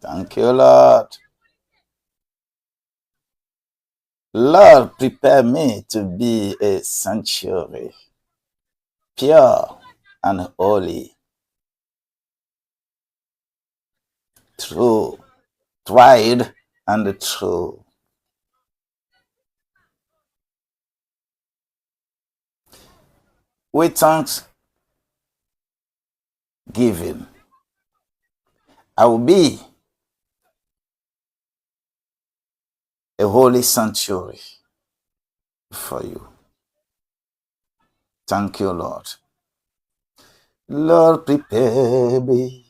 Thank you, Lord. Lord, prepare me to be a sanctuary, pure and holy, true, tried and true. With thanksgiving, I will be a holy sanctuary for you. Thank you, Lord. Lord, prepare me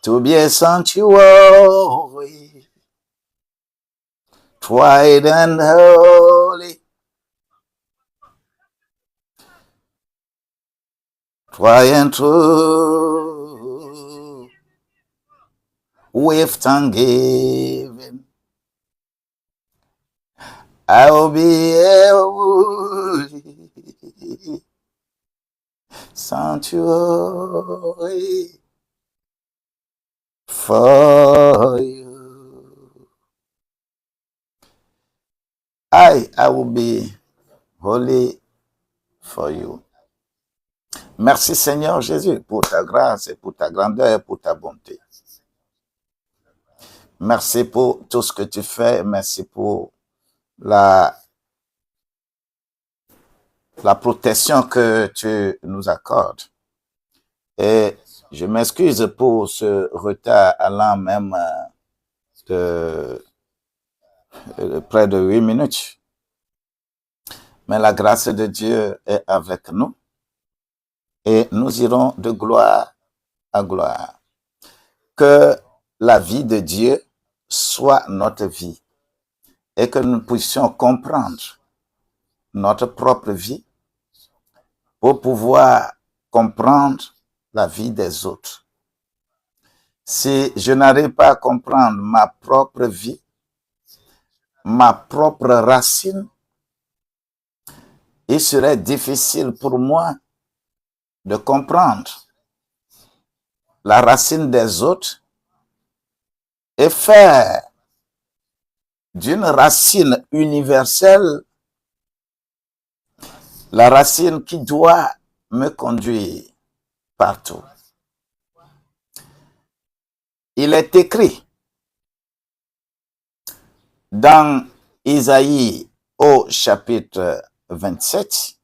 to be a sanctuary, tried and holy, tried and true, with thanksgiving. I will be a holy sanctuary for you. I will be holy for you. Merci Seigneur Jésus pour ta grâce et pour ta grandeur et pour ta bonté. Merci pour tout ce que tu fais. Merci pour la protection que tu nous accordes. Et je m'excuse pour ce retard allant même de près de 8 minutes. Mais la grâce de Dieu est avec nous et nous irons de gloire à gloire. Que la vie de Dieu soit notre vie et que nous puissions comprendre notre propre vie pour pouvoir comprendre la vie des autres. Si je n'arrive pas à comprendre ma propre vie, ma propre racine, il serait difficile pour moi de comprendre la racine des autres et faire d'une racine universelle la racine qui doit me conduire partout. Il est écrit dans Isaïe au chapitre 27,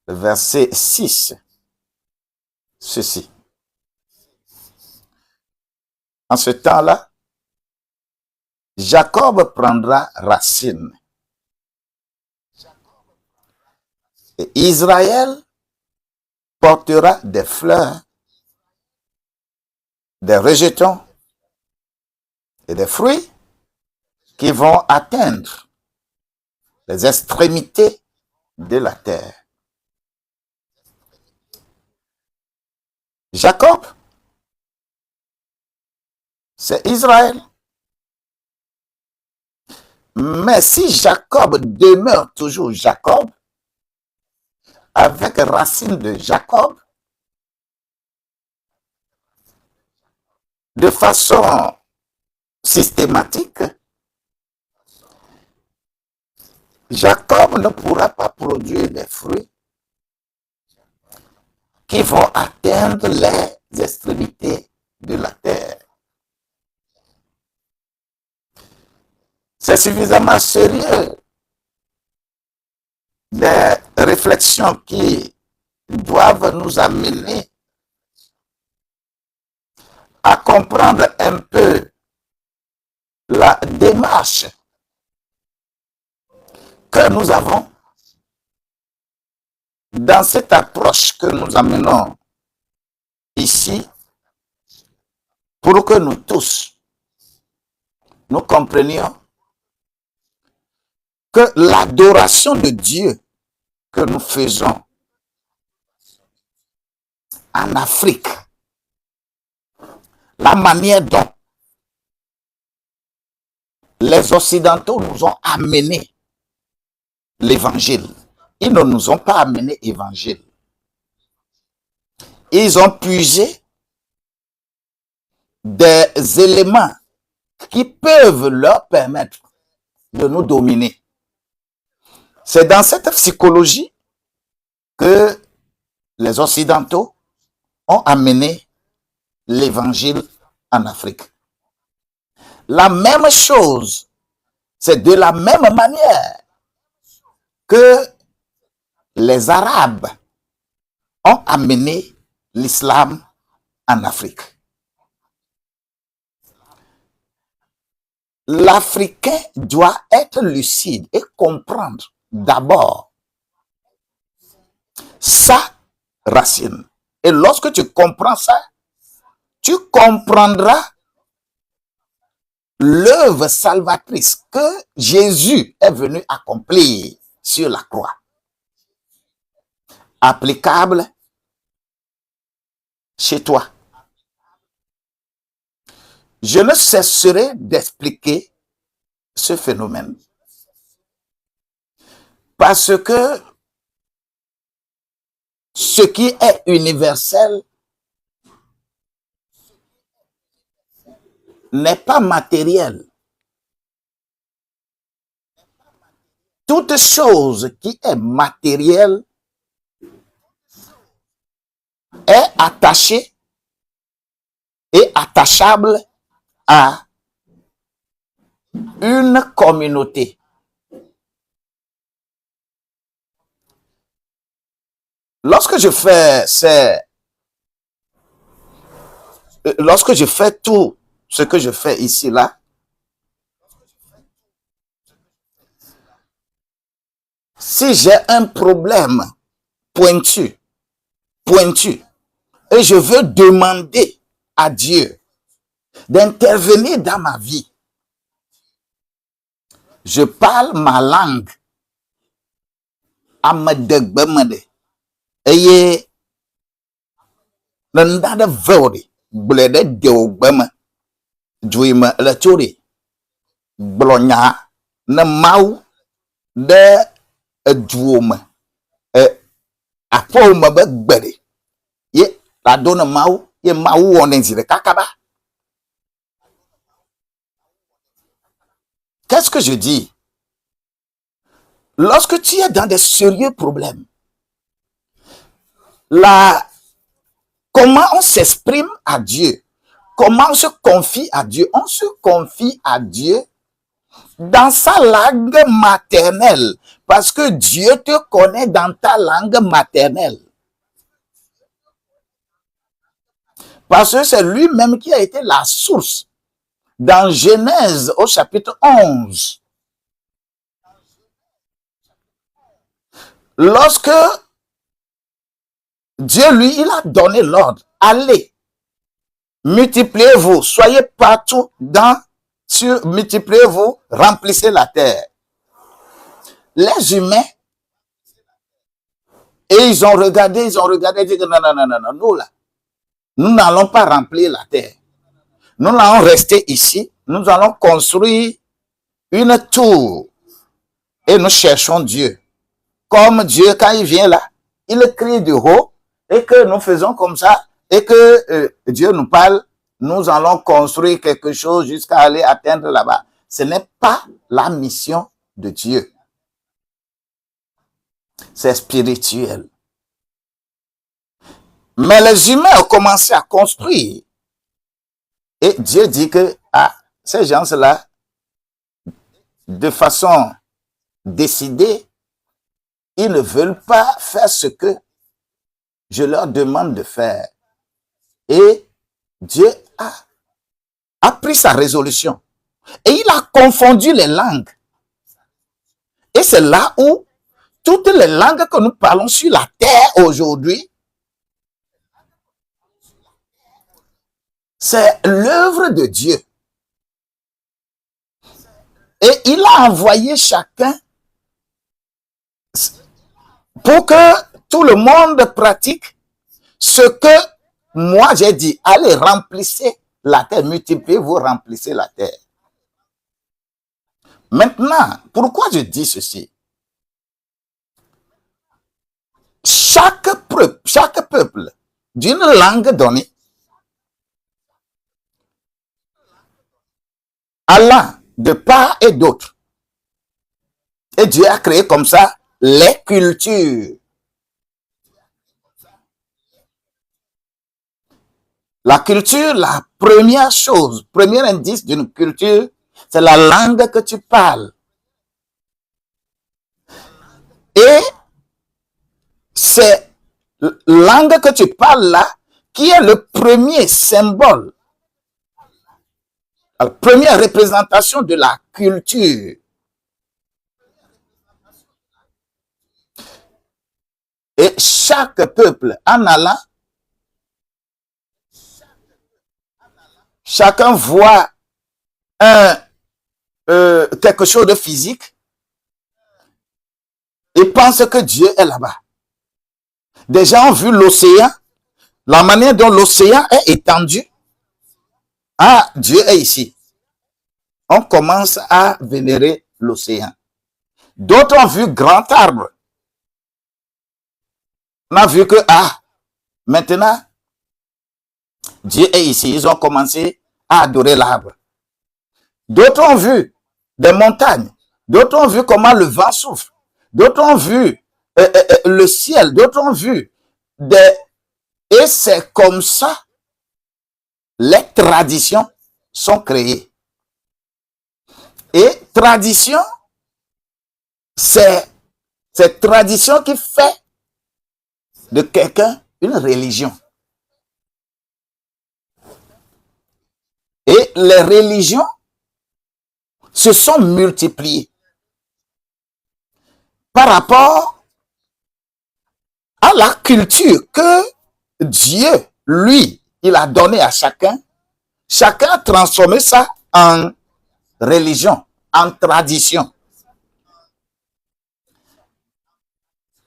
verset 6, ceci. En ce temps-là, Jacob prendra racine et Israël portera des fleurs, des rejetons et des fruits qui vont atteindre les extrémités de la terre. Jacob, c'est Israël. Mais si Jacob demeure toujours Jacob, avec racine de Jacob, de façon systématique, Jacob ne pourra pas produire des fruits qui vont atteindre les extrémités de la terre. C'est suffisamment sérieux. Des réflexions qui doivent nous amener à comprendre un peu la démarche que nous avons dans cette approche que nous amenons ici pour que nous tous, nous comprenions que l'adoration de Dieu que nous faisons en Afrique, la manière dont les Occidentaux nous ont amené l'évangile. Ils ne nous ont pas amené l'évangile. Ils ont puisé des éléments qui peuvent leur permettre de nous dominer. C'est dans cette psychologie que les Occidentaux ont amené l'évangile en Afrique. La même chose, c'est de la même manière que les Arabes ont amené l'islam en Afrique. L'Africain doit être lucide et comprendre d'abord sa racine. Et lorsque tu comprends ça, tu comprendras l'œuvre salvatrice que Jésus est venu accomplir sur la croix. Applicable chez toi. Je ne cesserai d'expliquer ce phénomène parce que ce qui est universel n'est pas matériel. Toute chose qui est matérielle est attachée et attachable à une communauté. Lorsque je fais tout ce que je fais ici, là, si j'ai un problème pointu, et je veux demander à Dieu d'intervenir dans ma vie, je parle ma langue. Amadegbemede. Eye nandada vodi blede deogbema juima la chori blonya na mau de juoma apo ma begbede ye la dona mau ye mau onenzi de kakaba. Qu'est-ce que je dis? Lorsque tu es dans des sérieux problèmes, comment on s'exprime à Dieu? Comment on se confie à Dieu? On se confie à Dieu dans sa langue maternelle, parce que Dieu te connaît dans ta langue maternelle. Parce que c'est lui-même qui a été la source. Dans Genèse au chapitre 11, lorsque Dieu, lui, il a donné l'ordre, allez, multipliez-vous, soyez partout multipliez-vous, remplissez la terre. Les humains, et ils ont regardé, ils disent non, nous n'allons pas remplir la terre. Nous allons rester ici, nous allons construire une tour et nous cherchons Dieu. Comme Dieu, quand il vient là, il crie du haut et que nous faisons comme ça et que Dieu nous parle, nous allons construire quelque chose jusqu'à aller atteindre là-bas. Ce n'est pas la mission de Dieu. C'est spirituel. Mais les humains ont commencé à construire. Et Dieu dit que ces gens-là, de façon décidée, ils ne veulent pas faire ce que je leur demande de faire. Et Dieu a pris sa résolution. Et il a confondu les langues. Et c'est là où toutes les langues que nous parlons sur la terre aujourd'hui, c'est l'œuvre de Dieu. Et il a envoyé chacun pour que tout le monde pratique ce que moi j'ai dit. Allez, remplissez la terre, multipliez-vous, remplissez la terre. Maintenant, pourquoi je dis ceci? Chaque peuple d'une langue donnée allant de part et d'autre. Et Dieu a créé comme ça les cultures. La culture, la première chose, premier indice d'une culture, c'est la langue que tu parles. Et c'est la langue que tu parles là qui est le premier symbole, la première représentation de la culture. Et chaque peuple en allant, chacun voit quelque chose de physique et pense que Dieu est là-bas. Des gens ont vu l'océan, la manière dont l'océan est étendu. Ah, Dieu est ici. On commence à vénérer l'océan. D'autres ont vu grand arbre. On a vu que, ah, maintenant, Dieu est ici. Ils ont commencé à adorer l'arbre. D'autres ont vu des montagnes. D'autres ont vu comment le vent souffle. D'autres ont vu le ciel. D'autres ont vu des... Et c'est comme ça les traditions sont créées. Et tradition, c'est cette tradition qui fait de quelqu'un une religion. Et les religions se sont multipliées par rapport à la culture que Dieu, lui, il a donné à chacun. Chacun a transformé ça en religion, en tradition.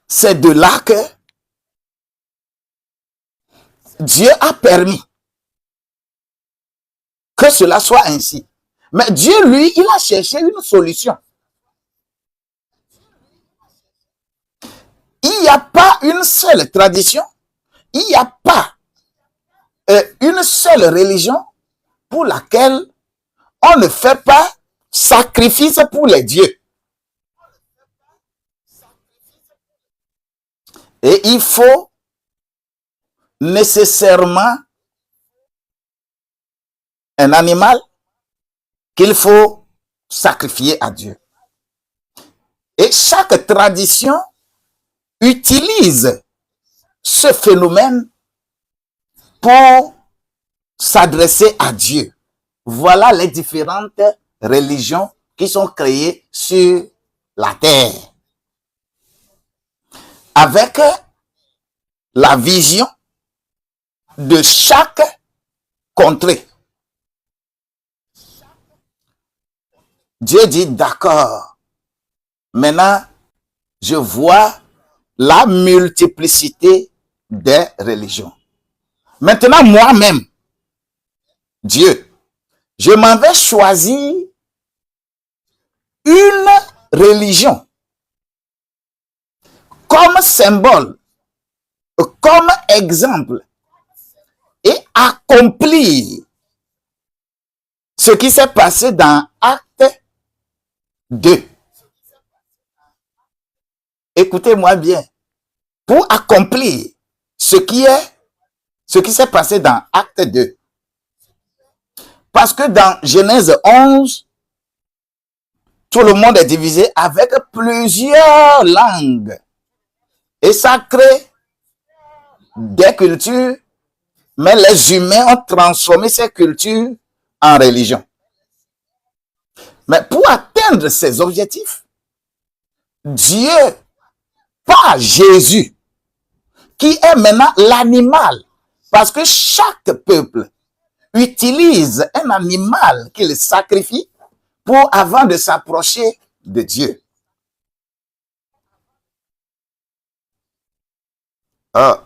C'est de là que Dieu a permis que cela soit ainsi. Mais Dieu, lui, il a cherché une solution. Il n'y a pas une seule tradition, il n'y a pas une seule religion pour laquelle on ne fait pas sacrifice pour les dieux. Et il faut nécessairement un animal qu'il faut sacrifier à Dieu. Et chaque tradition utilise ce phénomène pour s'adresser à Dieu. Voilà les différentes religions qui sont créées sur la terre. Avec la vision de chaque contrée. Dieu dit, d'accord, maintenant, je vois la multiplicité des religions. Maintenant, moi-même, Dieu, je m'en vais choisir une religion comme symbole, comme exemple, et accomplir ce qui s'est passé dans Acte 2. Écoutez-moi bien. Pour accomplir ce qui s'est passé dans Acte 2. Parce que dans Genèse 11, tout le monde est divisé avec plusieurs langues. Et ça crée des cultures, mais les humains ont transformé ces cultures en religion. Mais pour atteindre ces objectifs, Dieu, par Jésus, qui est maintenant l'animal, parce que chaque peuple utilise un animal qu'il sacrifie pour avant de s'approcher de Dieu. Ah,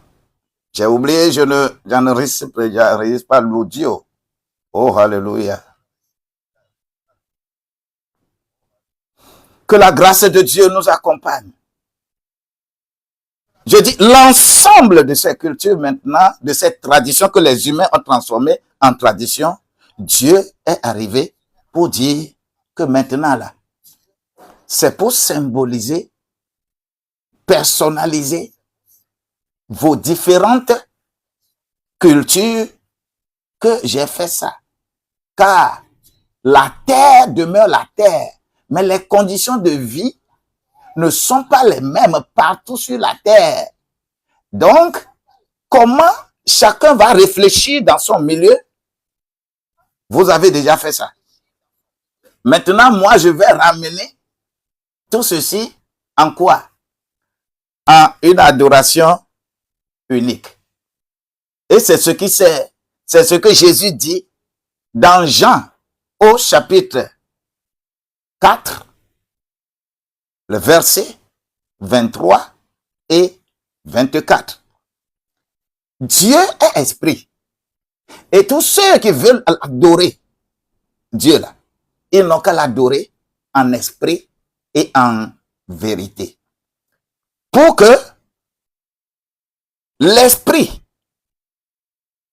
j'ai oublié, j'enregistre pas l'audio. Oh, alléluia. Que la grâce de Dieu nous accompagne. Je dis l'ensemble de ces cultures maintenant, de cette tradition que les humains ont transformée en tradition, Dieu est arrivé pour dire que maintenant là, c'est pour symboliser, personnaliser vos différentes cultures que j'ai fait ça. Car la terre demeure la terre, mais les conditions de vie ne sont pas les mêmes partout sur la terre. Donc, comment chacun va réfléchir dans son milieu? Vous avez déjà fait ça. Maintenant, moi, je vais ramener tout ceci en quoi? En une adoration unique. Et c'est ce que Jésus dit dans Jean au chapitre 4, le verset 23 et 24. Dieu est esprit. Et tous ceux qui veulent adorer Dieu là, ils n'ont qu'à l'adorer en esprit et en vérité. Pour que l'esprit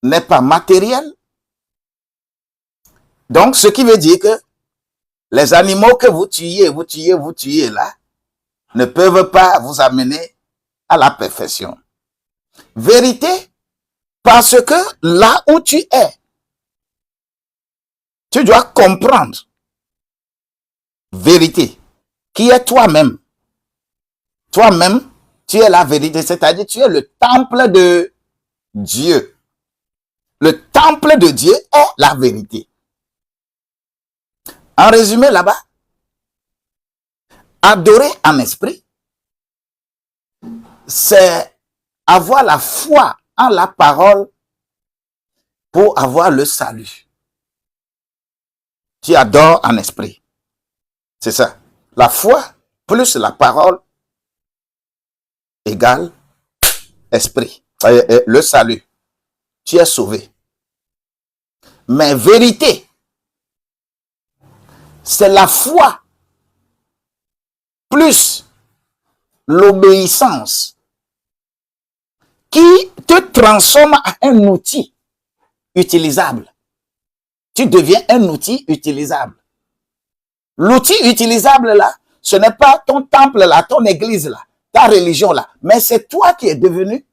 n'est pas matériel. Donc, ce qui veut dire que les animaux que vous tuez là, ne peuvent pas vous amener à la perfection. Vérité, parce que là où tu es, tu dois comprendre vérité, qui est toi-même. Toi-même, tu es la vérité, c'est-à-dire tu es le temple de Dieu. Le temple de Dieu est la vérité. En résumé là-bas, adorer en esprit, c'est avoir la foi en la parole pour avoir le salut. Tu adores en esprit. C'est ça. La foi plus la parole égale esprit. Le salut. Tu es sauvé. Mais vérité, c'est la foi plus l'obéissance qui te transforme en un outil utilisable. Tu deviens un outil utilisable. L'outil utilisable là, ce n'est pas ton temple là, ton église là, ta religion là, mais c'est toi qui es devenu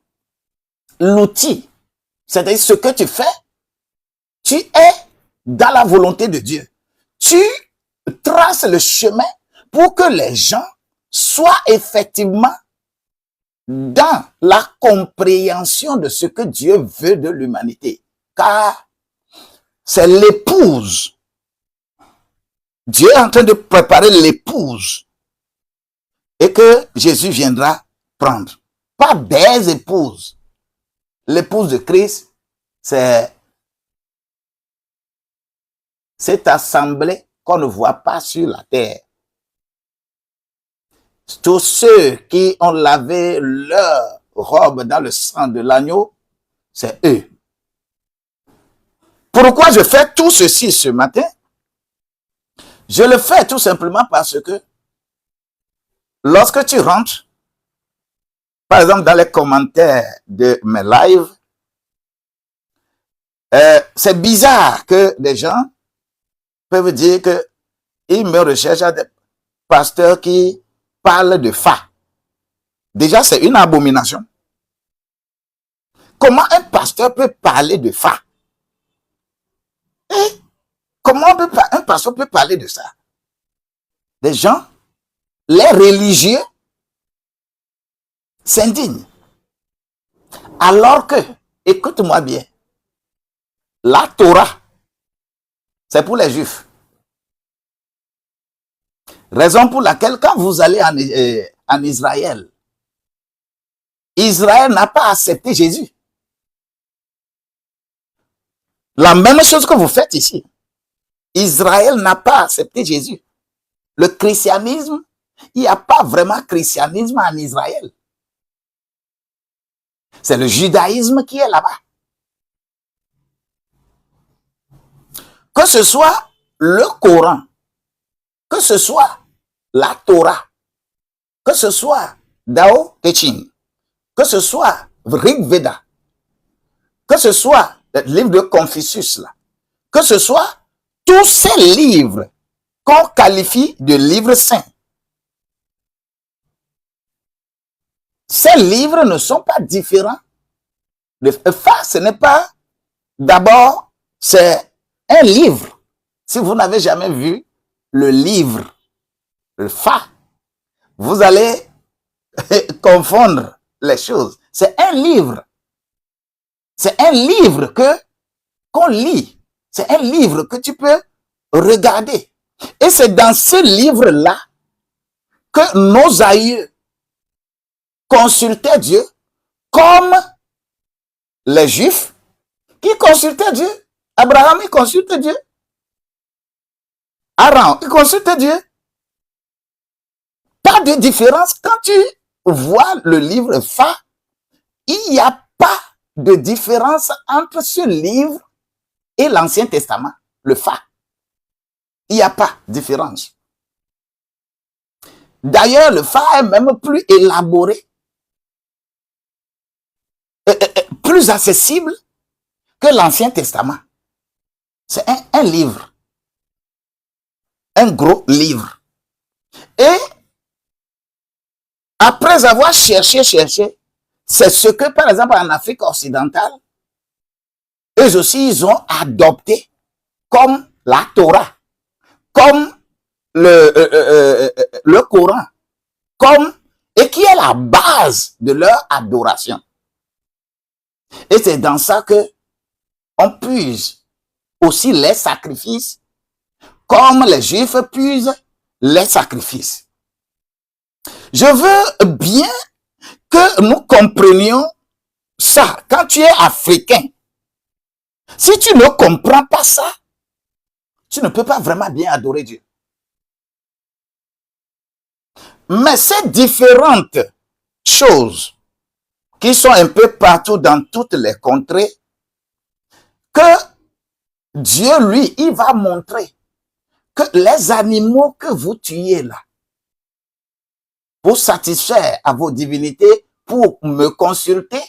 l'outil. C'est-à-dire ce que tu fais, tu es dans la volonté de Dieu. Tu traces le chemin pour que les gens soient effectivement dans la compréhension de ce que Dieu veut de l'humanité. Car c'est l'épouse. Dieu est en train de préparer l'épouse et que Jésus viendra prendre. Pas des épouses. L'épouse de Christ, c'est cette assemblée qu'on ne voit pas sur la terre. Tous ceux qui ont lavé leur robe dans le sang de l'agneau, c'est eux. Pourquoi je fais tout ceci ce matin? Je le fais tout simplement parce que lorsque tu rentres, par exemple dans les commentaires de mes lives, c'est bizarre que des gens peuvent dire qu'ils me recherchent à des pasteurs qui parlent de fa. Déjà, c'est une abomination. Comment un pasteur peut parler de fa? Comment un pasteur peut parler de ça? Des gens, les religieux, s'indignent. Alors que, écoute-moi bien, la Torah, c'est pour les Juifs. Raison pour laquelle, quand vous allez en Israël, Israël n'a pas accepté Jésus. La même chose que vous faites ici. Israël n'a pas accepté Jésus. Le christianisme, il n'y a pas vraiment christianisme en Israël. C'est le judaïsme qui est là-bas. Que ce soit le Coran, que ce soit la Torah, que ce soit Dao Te Ching, que ce soit Rig Veda, que ce soit le livre de Confucius, là, que ce soit tous ces livres qu'on qualifie de livres saints, ces livres ne sont pas différents. Le Fa, ce n'est pas, d'abord, c'est un livre. Si vous n'avez jamais vu le livre, le Fa, vous allez confondre les choses. C'est un livre. C'est un livre qu'on lit. C'est un livre que tu peux regarder. Et c'est dans ce livre-là que nos aïeux consultaient Dieu comme les Juifs qui consultaient Dieu. Abraham, il consulte Dieu. Aaron, il consulte Dieu. Pas de différence. Quand tu vois le livre Fa, il n'y a pas de différence entre ce livre et l'Ancien Testament, le Fa. Il n'y a pas de différence. D'ailleurs, le Fa est même plus élaboré, plus accessible que l'Ancien Testament. C'est un livre, un gros livre. Et après avoir cherché, c'est ce que, par exemple, en Afrique occidentale, eux aussi, ils ont adopté comme la Torah, comme le Coran, et qui est la base de leur adoration. Et c'est dans ça que on puise aussi les sacrifices, comme les Juifs puisent les sacrifices. Je veux bien que nous comprenions ça. Quand tu es africain, si tu ne comprends pas ça, tu ne peux pas vraiment bien adorer Dieu. Mais ces différentes choses qui sont un peu partout dans toutes les contrées, que Dieu, lui, il va montrer que les animaux que vous tuez là, pour satisfaire à vos divinités, pour me consulter,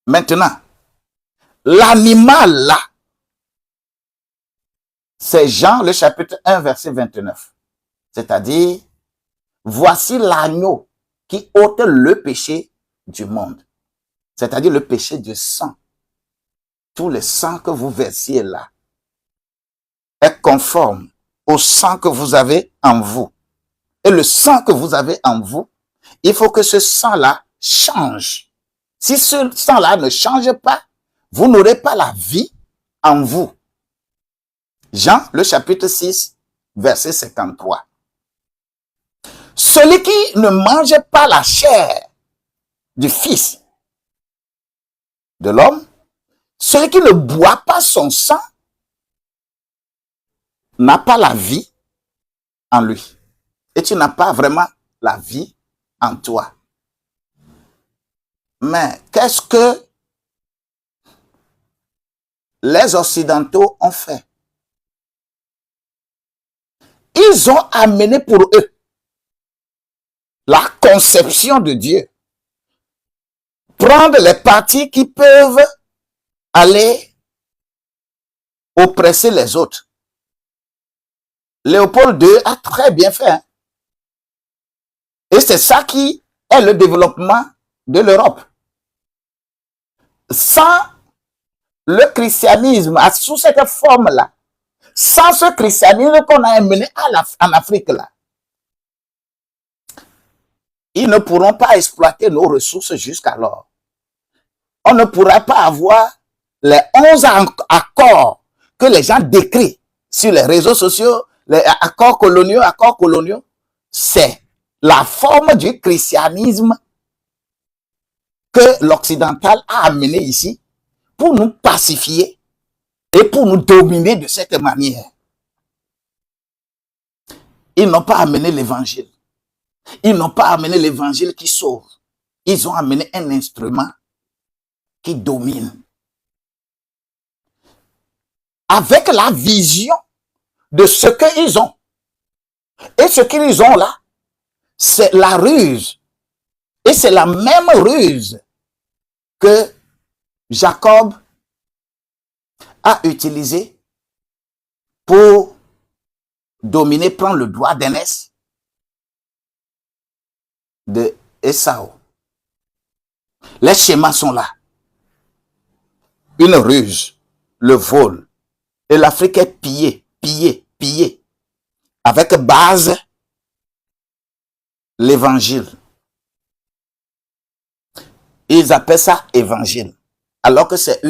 maintenant, l'animal là, c'est Jean le chapitre 1 verset 29. C'est-à-dire, voici l'agneau qui ôte le péché du monde. C'est-à-dire le péché du sang. Tout le sang que vous versiez là est conforme au sang que vous avez en vous. Et le sang que vous avez en vous, il faut que ce sang-là change. Si ce sang-là ne change pas, vous n'aurez pas la vie en vous. Jean, le chapitre 6, verset 53. Celui qui ne mange pas la chair du Fils de l'homme, celui qui ne boit pas son sang, n'a pas la vie en lui. Et tu n'as pas vraiment la vie en toi. Mais qu'est-ce que les Occidentaux ont fait? Ils ont amené pour eux la conception de Dieu. Prendre les partis qui peuvent aller oppresser les autres. Léopold II a très bien fait. Hein? Et c'est ça qui est le développement de l'Europe. Sans le christianisme, sous cette forme-là, sans ce christianisme qu'on a amené en Afrique, là, ils ne pourront pas exploiter nos ressources jusqu'alors. On ne pourra pas avoir les 11 accords que les gens décrivent sur les réseaux sociaux, les accords coloniaux, c'est la forme du christianisme que l'occidental a amené ici pour nous pacifier et pour nous dominer de cette manière. Ils n'ont pas amené l'évangile. Ils n'ont pas amené l'évangile qui sauve. Ils ont amené un instrument qui domine. Avec la vision de ce qu'ils ont. Et ce qu'ils ont là, c'est la ruse. Et c'est la même ruse que Jacob a utilisée pour dominer, prendre le droit d'aînesse de Esau. Les schémas sont là. Une ruse, le vol. Et l'Afrique est pillée, pillée. Avec base l'évangile. Ils appellent ça évangile. Alors que c'est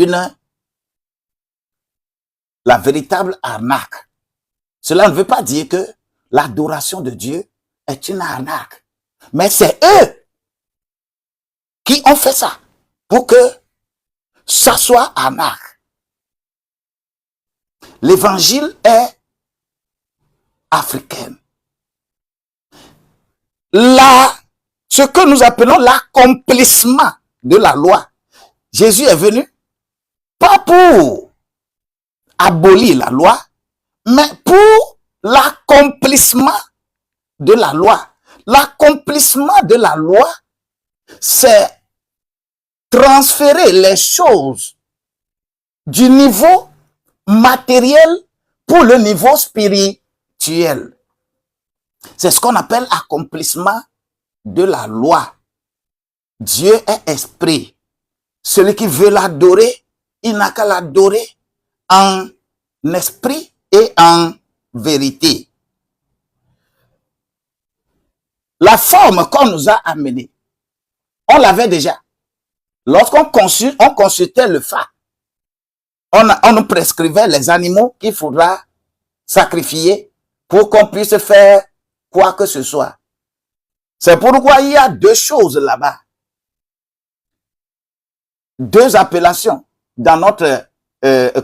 la véritable arnaque. Cela ne veut pas dire que l'adoration de Dieu est une arnaque. Mais c'est eux qui ont fait ça pour que ça soit arnaque. L'évangile est africain. Ce que nous appelons l'accomplissement de la loi. Jésus est venu pas pour abolir la loi, mais pour l'accomplissement de la loi. L'accomplissement de la loi, c'est transférer les choses du niveau matériel pour le niveau spirituel. C'est ce qu'on appelle accomplissement de la loi. Dieu est esprit. Celui qui veut l'adorer, il n'a qu'à l'adorer en esprit et en vérité. La forme qu'on nous a amenée, on l'avait déjà. Lorsqu'on consultait le fa, on nous prescrivait les animaux qu'il faudra sacrifier pour qu'on puisse faire quoi que ce soit. C'est pourquoi il y a deux choses là-bas. Deux appellations dans notre,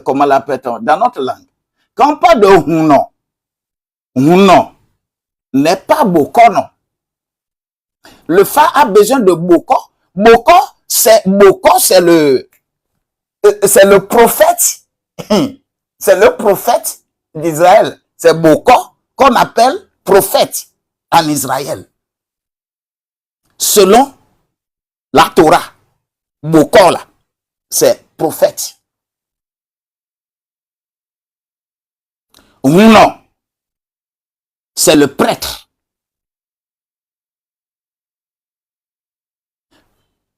comment l'appelle-t-on, dans notre langue. Quand on parle de Hunon n'est pas Bokono. Le fa a besoin de Boko. Boko, c'est le prophète. C'est le prophète d'Israël. C'est Boko qu'on appelle prophète en Israël. Selon la Torah, Boko là, c'est prophète. Non, c'est le prêtre.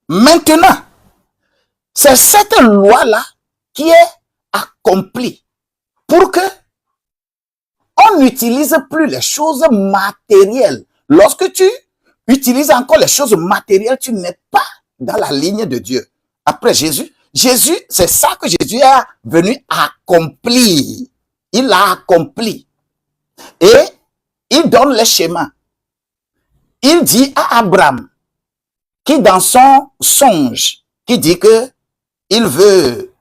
Maintenant, c'est cette loi-là qui est accomplie pour que on n'utilise plus les choses matérielles. Lorsque tu utilises encore les choses matérielles, tu n'es pas dans la ligne de Dieu. Après Jésus, c'est ça que Jésus est venu accomplir. Il l'a accompli. Et il donne les schémas. Il dit à Abraham, qui dans son songe, qui dit que il veut,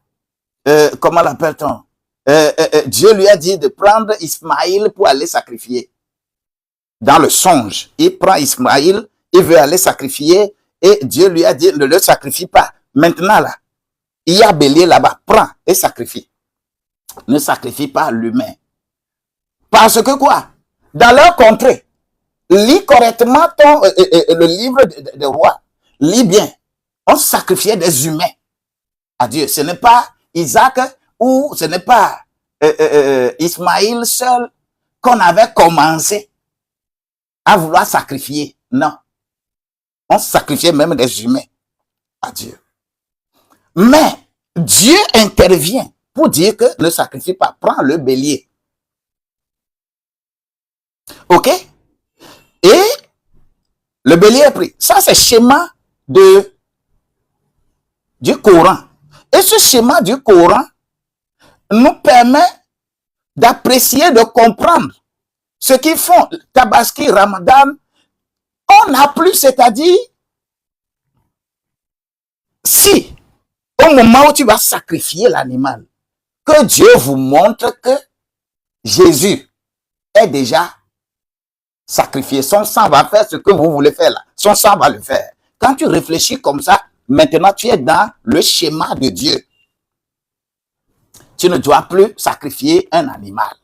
comment l'appelle-t-on? Dieu lui a dit de prendre Ismaïl pour aller sacrifier. Dans le songe, il prend Ismaïl, il veut aller sacrifier, et Dieu lui a dit ne le sacrifie pas. Maintenant là, il y a bélier là-bas, prends et sacrifie. Ne sacrifie pas l'humain. Parce que quoi? Dans leur contrée, lis correctement le livre des rois. Lis bien. On sacrifiait des humains à Dieu. Ce n'est pas Isaac ou ce n'est pas Ismaïl seul qu'on avait commencé à vouloir sacrifier. Non. On sacrifiait même des humains à Dieu. Mais Dieu intervient pour dire que ne sacrifie pas. Prends le bélier. OK? Et le bélier est pris. Ça, c'est le schéma du Coran. Et ce schéma du Coran nous permet d'apprécier, de comprendre ce qu'ils font. Tabaski, Ramadan, on n'a plus, c'est-à-dire, si au moment où tu vas sacrifier l'animal, que Dieu vous montre que Jésus est déjà sacrifié. Son sang va faire ce que vous voulez faire là. Son sang va le faire. Quand tu réfléchis comme ça, maintenant tu es dans le schéma de Dieu. Tu ne dois plus sacrifier un animal.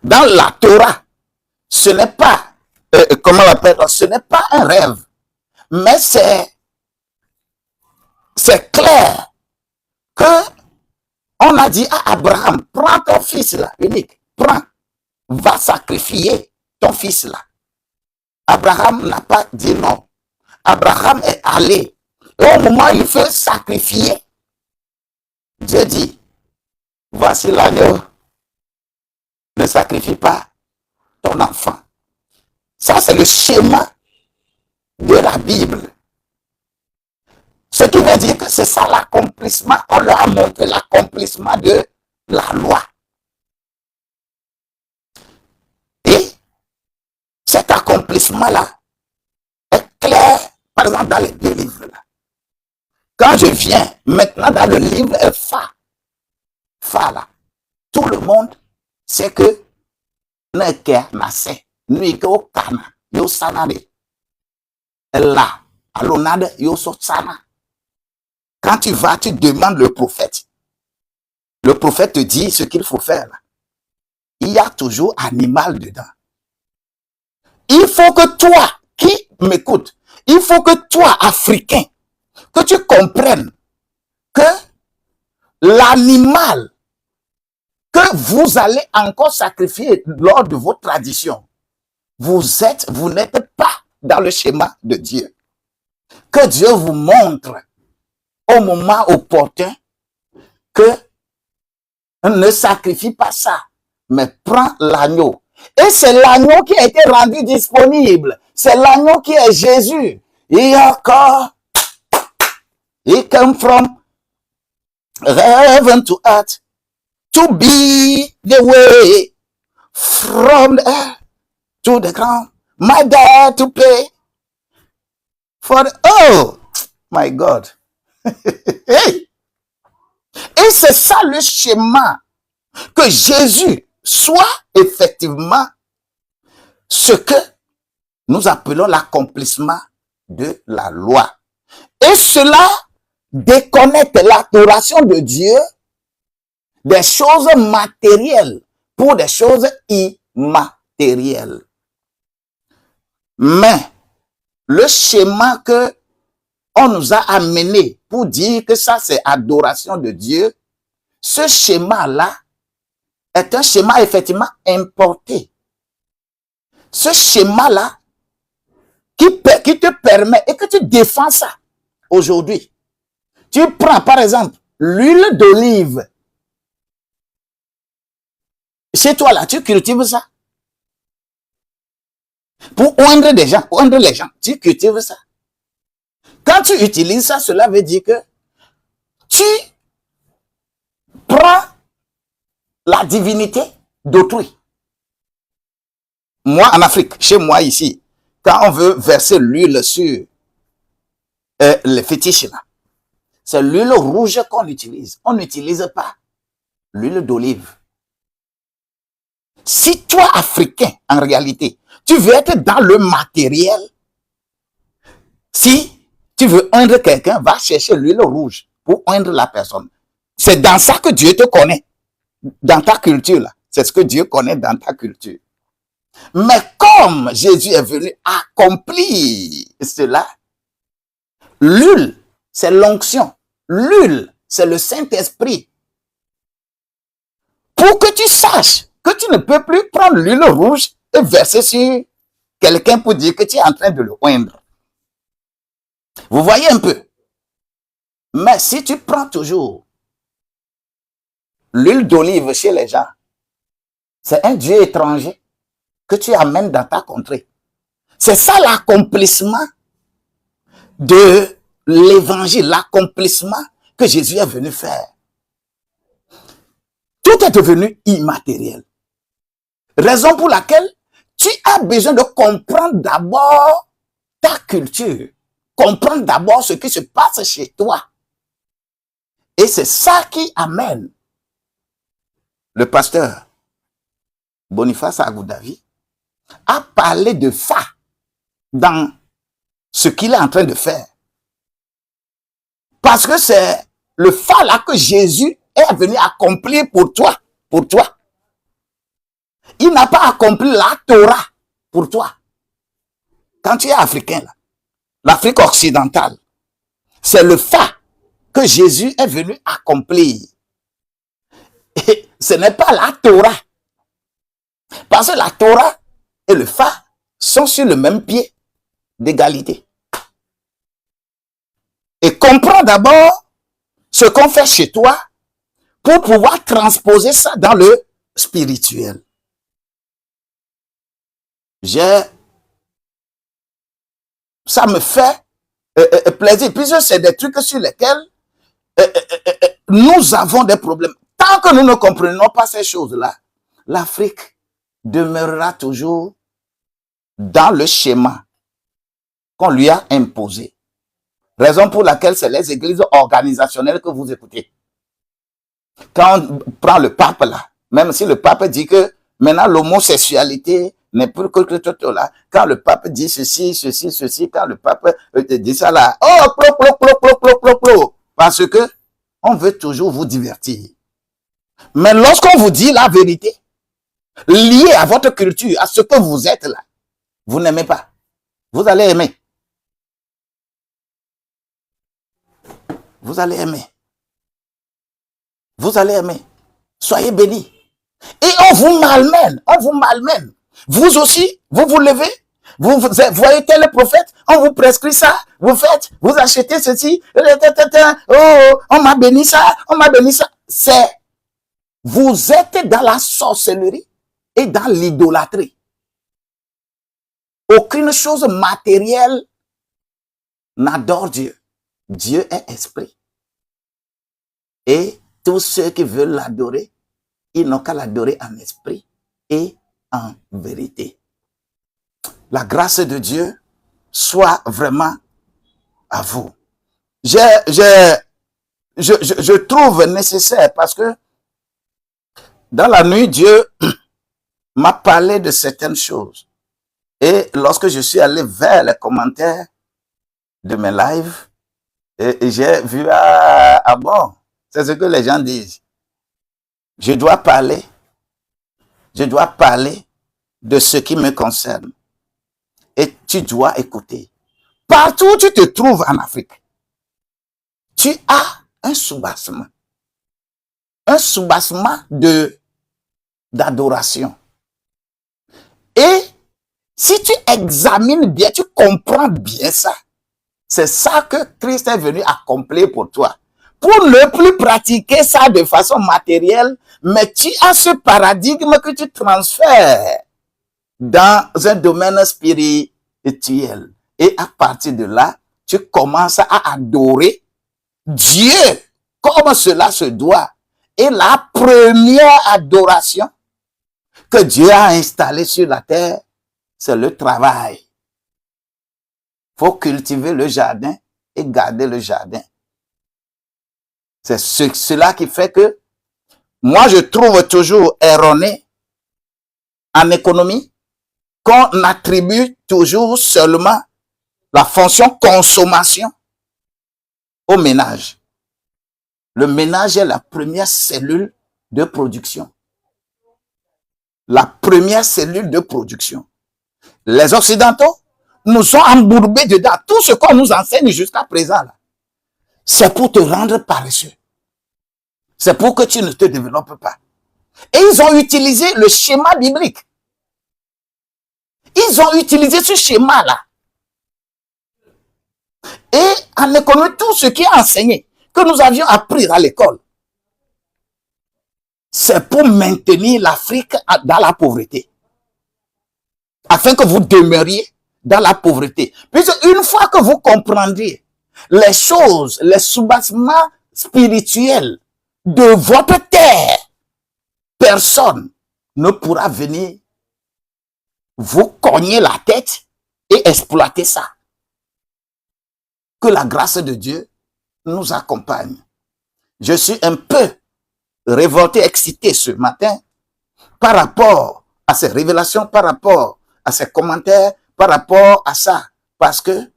Dans la Torah, ce n'est pas, comment on appelle, ce n'est pas un rêve, mais c'est clair que On a dit à Abraham, prends ton fils là, unique, prends, va sacrifier ton fils là. Abraham n'a pas dit non. Abraham est allé. Et au moment où il veut sacrifier, Dieu dit, voici l'agneau, ne sacrifie pas ton enfant. Ça, c'est le schéma de la Bible. Ce qui veut dire que c'est ça l'accomplissement. On leur a montré l'accomplissement de la loi. Et cet accomplissement-là est clair, par exemple, dans les deux livres-là. Quand je viens maintenant dans le livre Fa là, tout le monde sait que Neke Nase, Nuiko Kana, Yo Sanade, là, Alonade, Yo Sotsana. Quand tu vas, tu demandes le prophète. Le prophète te dit ce qu'il faut faire. Là. Il y a toujours animal dedans. Il faut que toi, qui m'écoute, il faut que toi, Africain, que tu comprennes que l'animal que vous allez encore sacrifier lors de vos traditions, vous n'êtes pas dans le schéma de Dieu. Que Dieu vous montre au moment opportun que ne sacrifie pas ça, mais prends l'agneau. Et c'est l'agneau qui a été rendu disponible. C'est l'agneau qui est Jésus. Et encore, he came from heaven to earth to be the way from the earth to the ground. My dad to pay for the, oh my God. Hey. Et c'est ça le schéma, que Jésus soit effectivement ce que nous appelons l'accomplissement de la loi. Et cela déconnecte l'adoration de Dieu des choses matérielles pour des choses immatérielles. Mais le schéma que on nous a amené pour dire que ça c'est adoration de Dieu, ce schéma-là est un schéma effectivement importé. Ce schéma-là qui te permet et que tu défends ça aujourd'hui. Tu prends par exemple l'huile d'olive. Chez toi là, tu cultives ça. Pour oindre des gens, oindre les gens, tu cultives ça. Quand tu utilises ça, cela veut dire que tu prends la divinité d'autrui. Moi, en Afrique, chez moi ici, quand on veut verser l'huile sur les fétiches là, c'est l'huile rouge qu'on utilise. On n'utilise pas l'huile d'olive. Si toi, Africain, en réalité, tu veux être dans le matériel, si tu veux oindre quelqu'un, va chercher l'huile rouge pour oindre la personne. C'est dans ça que Dieu te connaît. Dans ta culture, là. C'est ce que Dieu connaît dans ta culture. Mais comme Jésus est venu accomplir cela, l'huile, c'est l'onction. L'huile, c'est le Saint-Esprit. Pour que tu saches que tu ne peux plus prendre l'huile rouge et verser sur quelqu'un pour dire que tu es en train de le oindre. Vous voyez un peu. Mais si tu prends toujours l'huile d'olive chez les gens, c'est un Dieu étranger que tu amènes dans ta contrée. C'est ça l'accomplissement de l'évangile, l'accomplissement que Jésus est venu faire. Tout est devenu immatériel. Raison pour laquelle tu as besoin de comprendre d'abord ta culture, comprendre d'abord ce qui se passe chez toi. Et c'est ça qui amène le pasteur Boniface Agoudavi à parler de Fa dans ce qu'il est en train de faire. Parce que c'est le Fa là que Jésus est venu accomplir pour toi. Pour toi. Il n'a pas accompli la Torah pour toi. Quand tu es africain, l'Afrique occidentale, c'est le Fa que Jésus est venu accomplir. Ce n'est pas la Torah. Parce que la Torah et le phare sont sur le même pied d'égalité. Et comprends d'abord ce qu'on fait chez toi pour pouvoir transposer ça dans le spirituel. Ça me fait plaisir, puisque c'est des trucs sur lesquels nous avons des problèmes. Tant que nous ne comprenons pas ces choses-là, l'Afrique demeurera toujours dans le schéma qu'on lui a imposé. Raison pour laquelle c'est les églises organisationnelles que vous écoutez. Quand on prend le pape là, même si le pape dit que maintenant l'homosexualité n'est plus que tout là, quand le pape dit ceci, quand le pape dit ça là, parce que on veut toujours vous divertir. Mais lorsqu'on vous dit la vérité, liée à votre culture, à ce que vous êtes là, vous n'aimez pas. Vous allez aimer. Vous allez aimer. Vous allez aimer. Soyez bénis. Et on vous malmène. On vous malmène. Vous aussi, vous vous levez. Vous voyez tel prophète. On vous prescrit ça. Vous faites. Vous achetez ceci. Oh, on m'a béni ça. On m'a béni ça. Vous êtes dans la sorcellerie et dans l'idolâtrie. Aucune chose matérielle n'adore Dieu. Dieu est esprit. Et tous ceux qui veulent l'adorer, ils n'ont qu'à l'adorer en esprit et en vérité. La grâce de Dieu soit vraiment à vous. Je trouve nécessaire parce que dans la nuit, Dieu m'a parlé de certaines choses. Et lorsque je suis allé vers les commentaires de mes lives, et j'ai vu, bon, c'est ce que les gens disent. Je dois parler de ce qui me concerne. Et tu dois écouter. Partout où tu te trouves en Afrique, tu as un soubassement. Un soubassement d'adoration. Et si tu examines bien, tu comprends bien ça. C'est ça que Christ est venu accomplir pour toi. Pour ne plus pratiquer ça de façon matérielle, mais tu as ce paradigme que tu transfères dans un domaine spirituel. Et à partir de là, tu commences à adorer Dieu comme cela se doit. Et la première adoration que Dieu a installée sur la terre, c'est le travail. Il faut cultiver le jardin et garder le jardin. C'est cela qui fait que moi, je trouve toujours erroné en économie qu'on attribue toujours seulement la fonction consommation au ménage. Le ménage est la première cellule de production. La première cellule de production. Les Occidentaux nous sont embourbés dedans. Tout ce qu'on nous enseigne jusqu'à présent, c'est pour te rendre paresseux. C'est pour que tu ne te développes pas. Et ils ont utilisé le schéma biblique. Ils ont utilisé ce schéma-là. Et en économie, tout ce qui est enseigné, que nous avions appris à l'école, c'est pour maintenir l'Afrique dans la pauvreté. Afin que vous demeuriez dans la pauvreté. Puisque une fois que vous comprendriez les choses, les soubassements spirituels de votre terre, personne ne pourra venir vous cogner la tête et exploiter ça. Que la grâce de Dieu nous accompagne. Je suis un peu révolté, excité ce matin par rapport à ces révélations, par rapport à ces commentaires, par rapport à ça. Parce que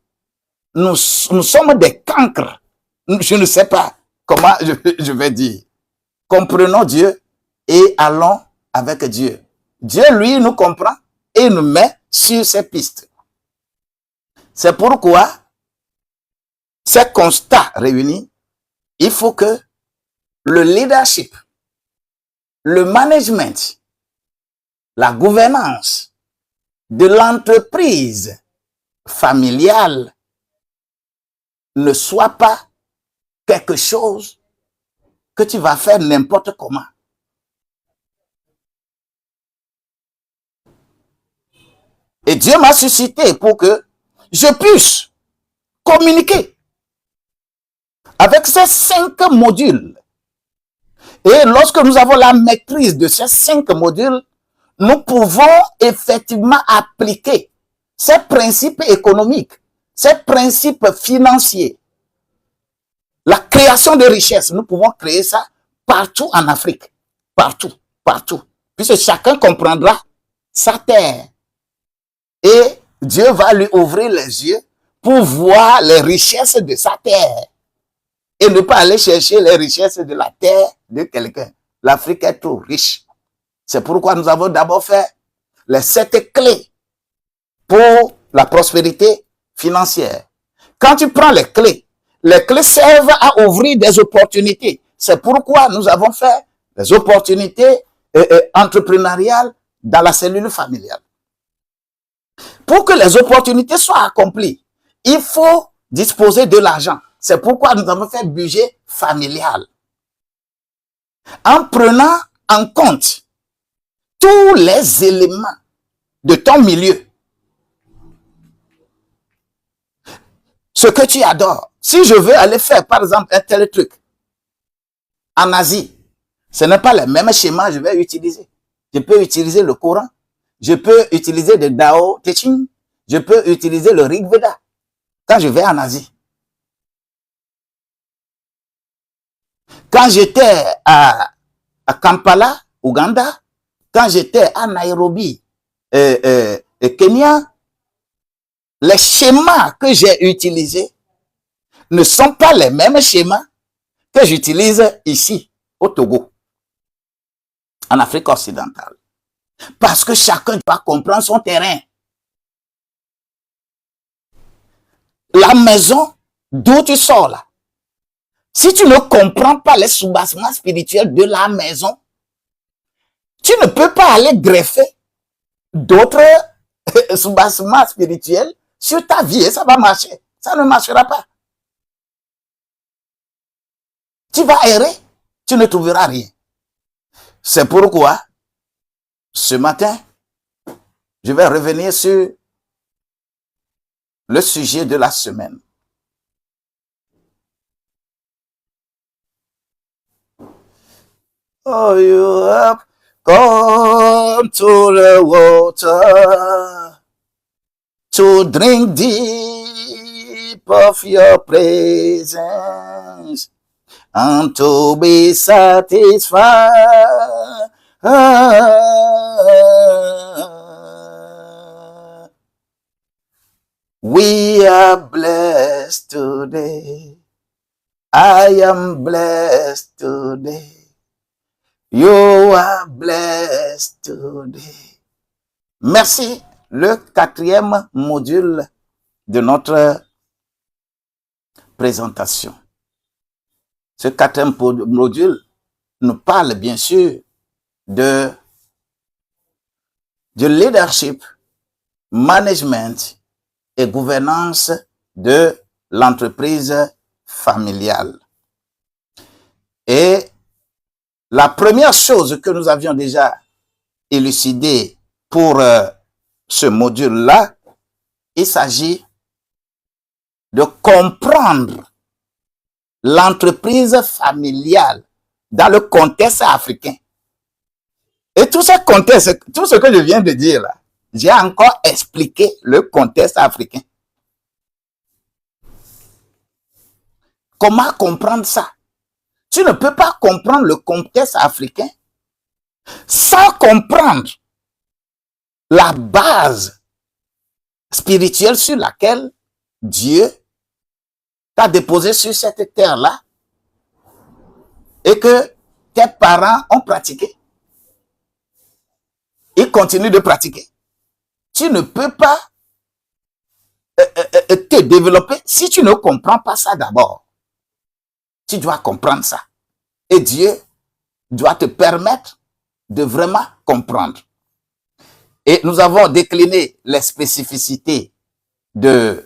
nous sommes des cancres. Je ne sais pas comment je vais dire. Comprenons Dieu et allons avec Dieu. Dieu, lui, nous comprend et nous met sur ses pistes. C'est pourquoi, ces constats réunis, il faut que le leadership le management, la gouvernance de l'entreprise familiale ne soit pas quelque chose que tu vas faire n'importe comment. Et Dieu m'a suscité pour que je puisse communiquer avec ces 5 modules. Et lorsque nous avons la maîtrise de ces 5 modules, nous pouvons effectivement appliquer ces principes économiques, ces principes financiers, la création de richesses. Nous pouvons créer ça partout en Afrique, partout, partout, puisque chacun comprendra sa terre. Et Dieu va lui ouvrir les yeux pour voir les richesses de sa terre et ne pas aller chercher les richesses de la terre de quelqu'un. L'Afrique est trop riche. C'est pourquoi nous avons d'abord fait les 7 clés pour la prospérité financière. Quand tu prends les clés servent à ouvrir des opportunités. C'est pourquoi nous avons fait les opportunités entrepreneuriales dans la cellule familiale. Pour que les opportunités soient accomplies, il faut disposer de l'argent. C'est pourquoi nous avons fait budget familial. En prenant en compte tous les éléments de ton milieu. Ce que tu adores. Si je veux aller faire, par exemple, un tel truc en Asie, ce n'est pas le même schéma que je vais utiliser. Je peux utiliser le Coran. Je peux utiliser le Dao Te Ching. Je peux utiliser le Rig Veda quand je vais en Asie. Quand j'étais à Kampala, Ouganda, quand j'étais à Nairobi, Kenya, les schémas que j'ai utilisés ne sont pas les mêmes schémas que j'utilise ici, au Togo, en Afrique occidentale. Parce que chacun doit comprendre son terrain. La maison d'où tu sors là, si tu ne comprends pas les soubassements spirituels de la maison, tu ne peux pas aller greffer d'autres soubassements spirituels sur ta vie et ça va marcher. Ça ne marchera pas. Tu vas errer, tu ne trouveras rien. C'est pourquoi, ce matin, je vais revenir sur le sujet de la semaine. Oh, you have come to the water to drink deep of your presence and to be satisfied. We are blessed today. I am blessed today. You are blessed today. Merci. Le 4e module de notre présentation. Ce 4e module nous parle bien sûr de leadership, management et gouvernance de l'entreprise familiale. Et la première chose que nous avions déjà élucidée pour ce module-là, il s'agit de comprendre l'entreprise familiale dans le contexte africain. Et tout ce contexte, tout ce que je viens de dire là, j'ai encore expliqué le contexte africain. Comment comprendre ça? Tu ne peux pas comprendre le contexte africain sans comprendre la base spirituelle sur laquelle Dieu t'a déposé sur cette terre-là et que tes parents ont pratiqué. Ils continuent de pratiquer. Tu ne peux pas te développer si tu ne comprends pas ça d'abord. Tu dois comprendre ça. Et Dieu doit te permettre de vraiment comprendre. Et nous avons décliné les spécificités du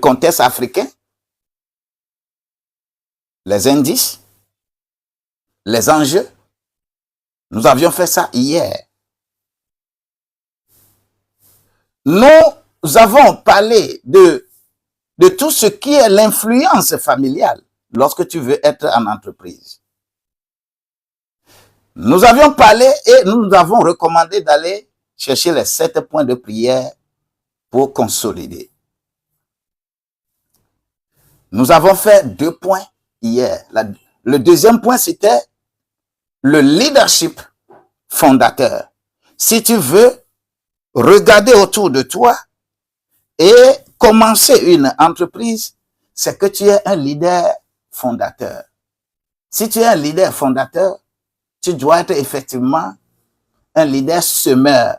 contexte africain, les indices, les enjeux. Nous avions fait ça hier. Nous avons parlé de tout ce qui est l'influence familiale lorsque tu veux être en entreprise. Nous avions parlé et nous avons recommandé d'aller chercher les 7 points de prière pour consolider. Nous avons fait 2 points hier. Le deuxième point, c'était le leadership fondateur. Si tu veux regarder autour de toi et commencer une entreprise, c'est que tu es un leader fondateur. Si tu es un leader fondateur, tu dois être effectivement un leader semeur.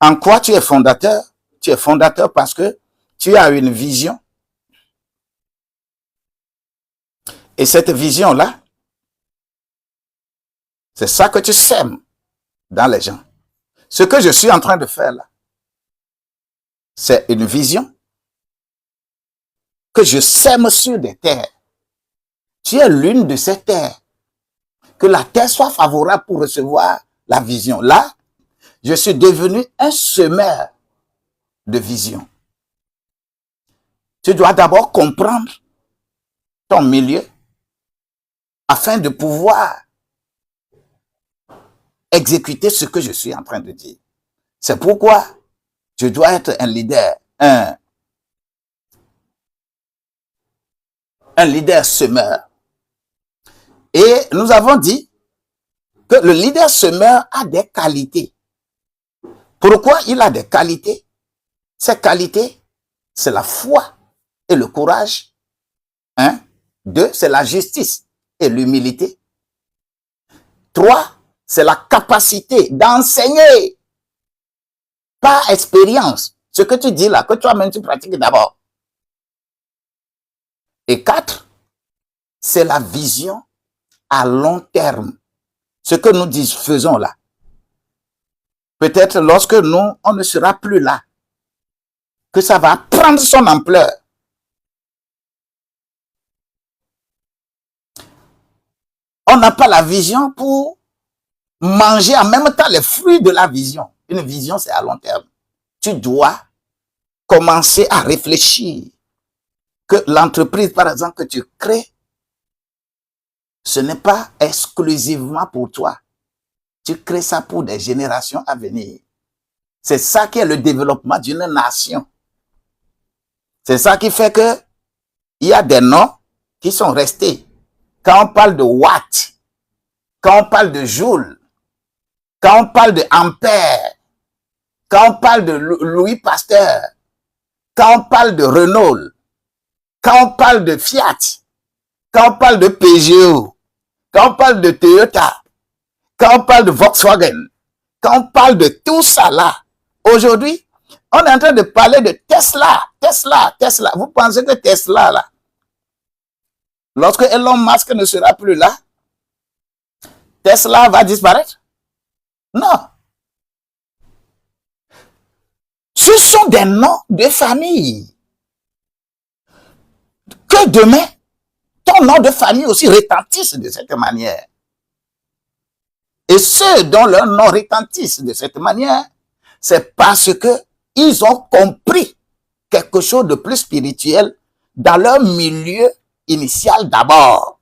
En quoi tu es fondateur? Tu es fondateur parce que tu as une vision. Et cette vision-là, c'est ça que tu sèmes dans les gens. Ce que je suis en train de faire là, c'est une vision que je sème sur des terres. Tu es l'une de ces terres. Que la terre soit favorable pour recevoir la vision. Là, je suis devenu un semeur de vision. Tu dois d'abord comprendre ton milieu afin de pouvoir exécuter ce que je suis en train de dire. C'est pourquoi je dois être un leader, un leader semeur. Et nous avons dit que le leader semeur a des qualités. Pourquoi il a des qualités? Ces qualités, c'est la foi et le courage. 2, c'est la justice et l'humilité. 3, c'est la capacité d'enseigner par expérience. Ce que tu dis là, que toi-même tu pratiques d'abord. Et 4, c'est la vision à long terme. Ce que nous faisons là. Peut-être lorsque on ne sera plus là, que ça va prendre son ampleur. On n'a pas la vision pour manger en même temps les fruits de la vision. Une vision, c'est à long terme. Tu dois commencer à réfléchir que l'entreprise, par exemple, que tu crées, ce n'est pas exclusivement pour toi. Tu crées ça pour des générations à venir. C'est ça qui est le développement d'une nation. C'est ça qui fait que il y a des noms qui sont restés. Quand on parle de Watt, quand on parle de Joule, quand on parle de Ampère, quand on parle de Louis Pasteur, quand on parle de Renault, quand on parle de Fiat, quand on parle de Peugeot, quand on parle de Toyota, quand on parle de Volkswagen, quand on parle de tout ça là, aujourd'hui, on est en train de parler de Tesla. Vous pensez que Tesla là, lorsque Elon Musk ne sera plus là, Tesla va disparaître? Non. Ce sont des noms de famille. Que demain, ton nom de famille aussi retentisse de cette manière. Et ceux dont leurs noms retentissent de cette manière, c'est parce que ils ont compris quelque chose de plus spirituel dans leur milieu initial d'abord.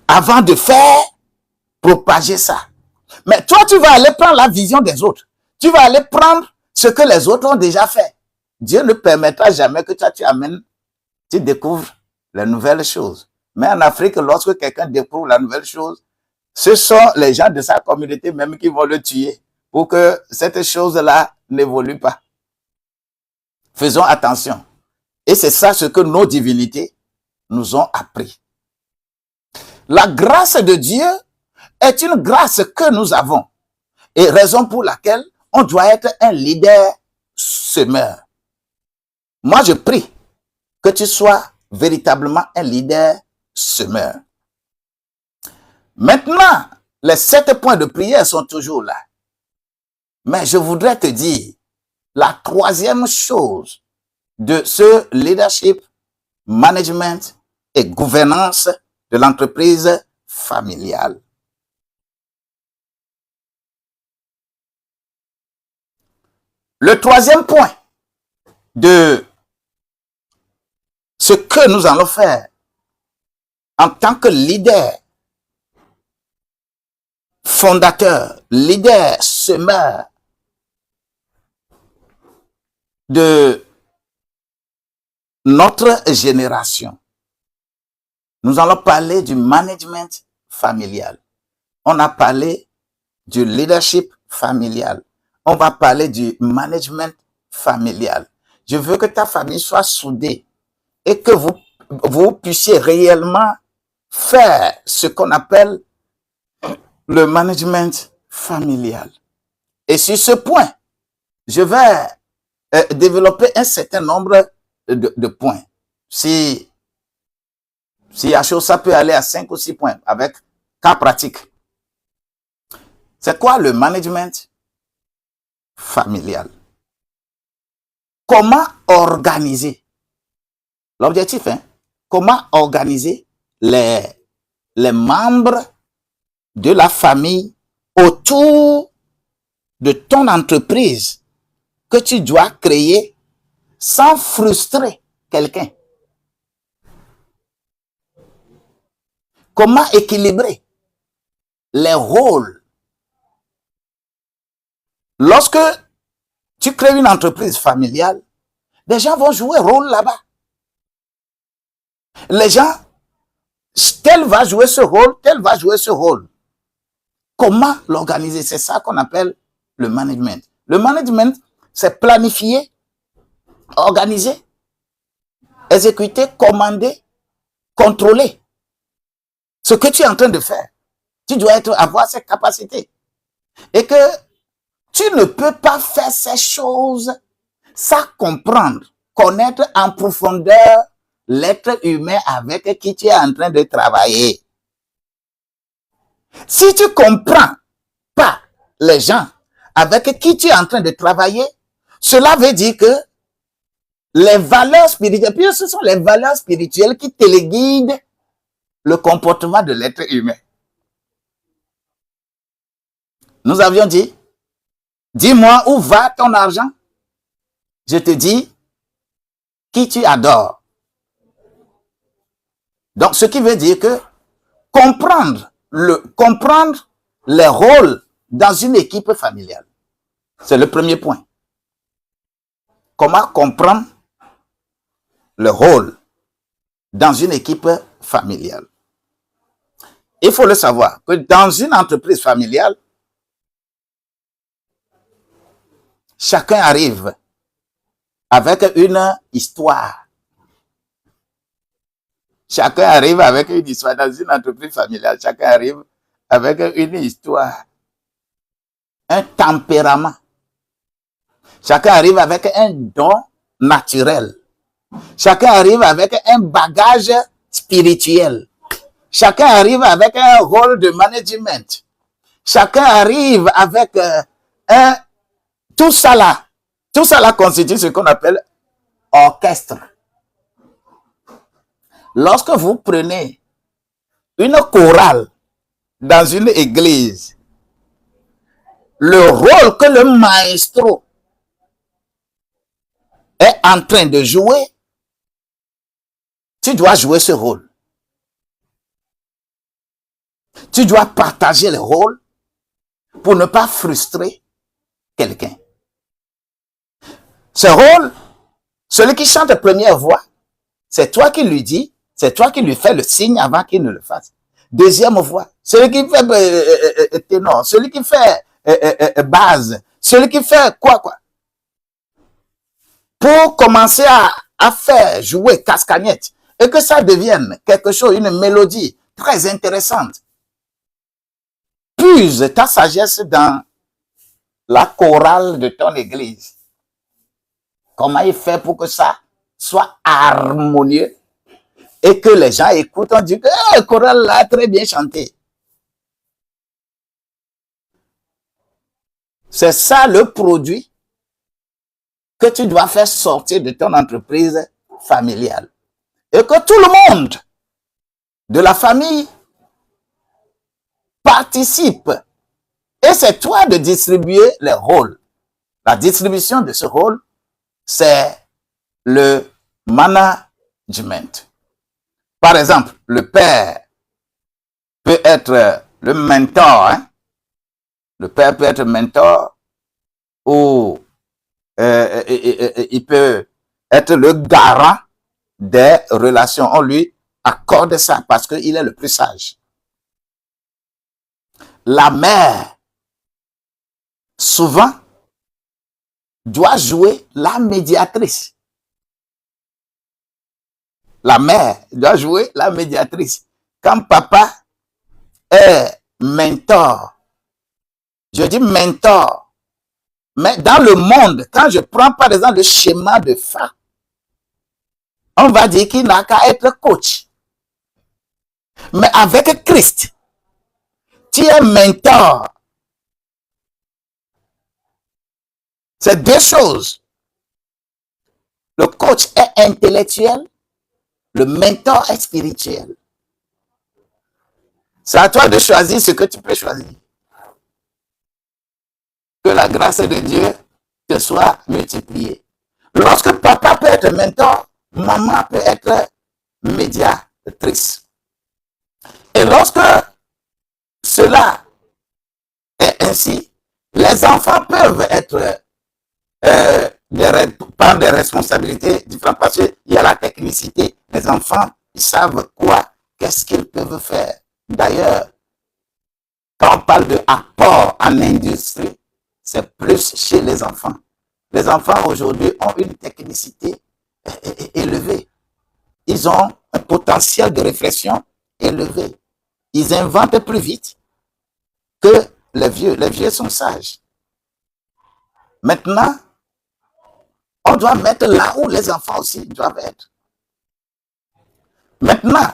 Avant de faire propager ça. Mais toi, tu vas aller prendre la vision des autres. Tu vas aller prendre ce que les autres ont déjà fait. Dieu ne permettra jamais que toi, tu découvres les nouvelles choses. Mais en Afrique, lorsque quelqu'un découvre la nouvelle chose, ce sont les gens de sa communauté même qui vont le tuer pour que cette chose-là n'évolue pas. Faisons attention. Et c'est ça ce que nos divinités nous ont appris. La grâce de Dieu est une grâce que nous avons. Et raison pour laquelle on doit être un leader semeur. Moi, je prie que tu sois véritablement un leader semeur. Maintenant, les 7 points de prière sont toujours là. Mais je voudrais te dire, la troisième chose de ce leadership, management et gouvernance de l'entreprise familiale. Le troisième point de ce que nous allons faire en tant que leader, fondateur, leader, semeur de notre génération. Nous allons parler du management familial. On a parlé du leadership familial. On va parler du management familial. Je veux que ta famille soit soudée et que vous puissiez réellement faire ce qu'on appelle le management familial. Et sur ce point, je vais développer un certain nombre de points. Si à chaud, ça peut aller à 5 ou 6 points avec cas pratique. C'est quoi le management familial? Comment organiser? L'objectif, comment organiser les membres de la famille autour de ton entreprise que tu dois créer sans frustrer quelqu'un. Comment équilibrer les rôles? Lorsque tu crées une entreprise familiale, les gens vont jouer rôle là-bas. Les gens, tel va jouer ce rôle, tel va jouer ce rôle. Comment l'organiser? C'est ça qu'on appelle le management. Le management, c'est planifier, organiser, exécuter, commander, contrôler. Ce que tu es en train de faire, tu dois avoir cette capacité. Et que tu ne peux pas faire ces choses sans comprendre, connaître en profondeur l'être humain avec qui tu es en train de travailler. Si tu ne comprends pas les gens avec qui tu es en train de travailler, cela veut dire que les valeurs spirituelles, puis ce sont les valeurs spirituelles qui téléguident le comportement de l'être humain. Nous avions dit, dis-moi où va ton argent. Je te dis qui tu adores. Donc, ce qui veut dire que comprendre les rôles dans une équipe familiale, c'est le premier point. Comment comprendre le rôle dans une équipe familiale? Il faut le savoir que dans une entreprise familiale, chacun arrive avec une histoire. Chacun arrive avec une histoire dans une entreprise familiale. Chacun arrive avec une histoire, un tempérament. Chacun arrive avec un don naturel. Chacun arrive avec un bagage spirituel. Chacun arrive avec un rôle de management. Chacun arrive avec tout ça là constitue ce qu'on appelle orchestre. Lorsque vous prenez une chorale dans une église, le rôle que le maestro est en train de jouer, tu dois jouer ce rôle. Tu dois partager le rôle pour ne pas frustrer quelqu'un. Ce rôle, celui qui chante première voix, c'est toi qui lui dis, c'est toi qui lui fais le signe avant qu'il ne le fasse. Deuxième voix, celui qui fait ténor, celui qui fait base, celui qui fait quoi. Pour commencer à faire jouer casse-cagnette et que ça devienne quelque chose, une mélodie très intéressante. Puise ta sagesse dans la chorale de ton église. Comment il fait pour que ça soit harmonieux et que les gens écoutent, on dit que le chorale là a très bien chanté. C'est ça le produit que tu dois faire sortir de ton entreprise familiale. Et que tout le monde de la famille participe. Et c'est toi de distribuer les rôles. La distribution de ce rôle, c'est le management. Par exemple, le père peut être le mentor. Hein? Le père peut être mentor ou il peut être le garant des relations. On lui accorde ça parce qu'il est le plus sage. La mère, souvent, doit jouer la médiatrice. La mère doit jouer la médiatrice. Quand papa est mentor, je dis mentor, mais dans le monde, quand je prends par exemple le schéma de Fa, on va dire qu'il n'a qu'à être coach. Mais avec Christ, tu es mentor. C'est deux choses. Le coach est intellectuel, le mentor est spirituel. C'est à toi de choisir ce que tu peux choisir. Que la grâce de Dieu te soit multipliée. Lorsque papa peut être mentor, maman peut être médiatrice. Et lorsque cela est ainsi, les enfants peuvent être prendre des responsabilités différentes parce qu'il y a la technicité. Les enfants, ils savent quoi, qu'est-ce qu'ils peuvent faire. D'ailleurs, quand on parle de apport en industrie, c'est plus chez les enfants. Les enfants aujourd'hui ont une technicité élevée. Ils ont un potentiel de réflexion élevé. Ils inventent plus vite que les vieux. Les vieux sont sages. Maintenant, on doit mettre là où les enfants aussi doivent être. Maintenant,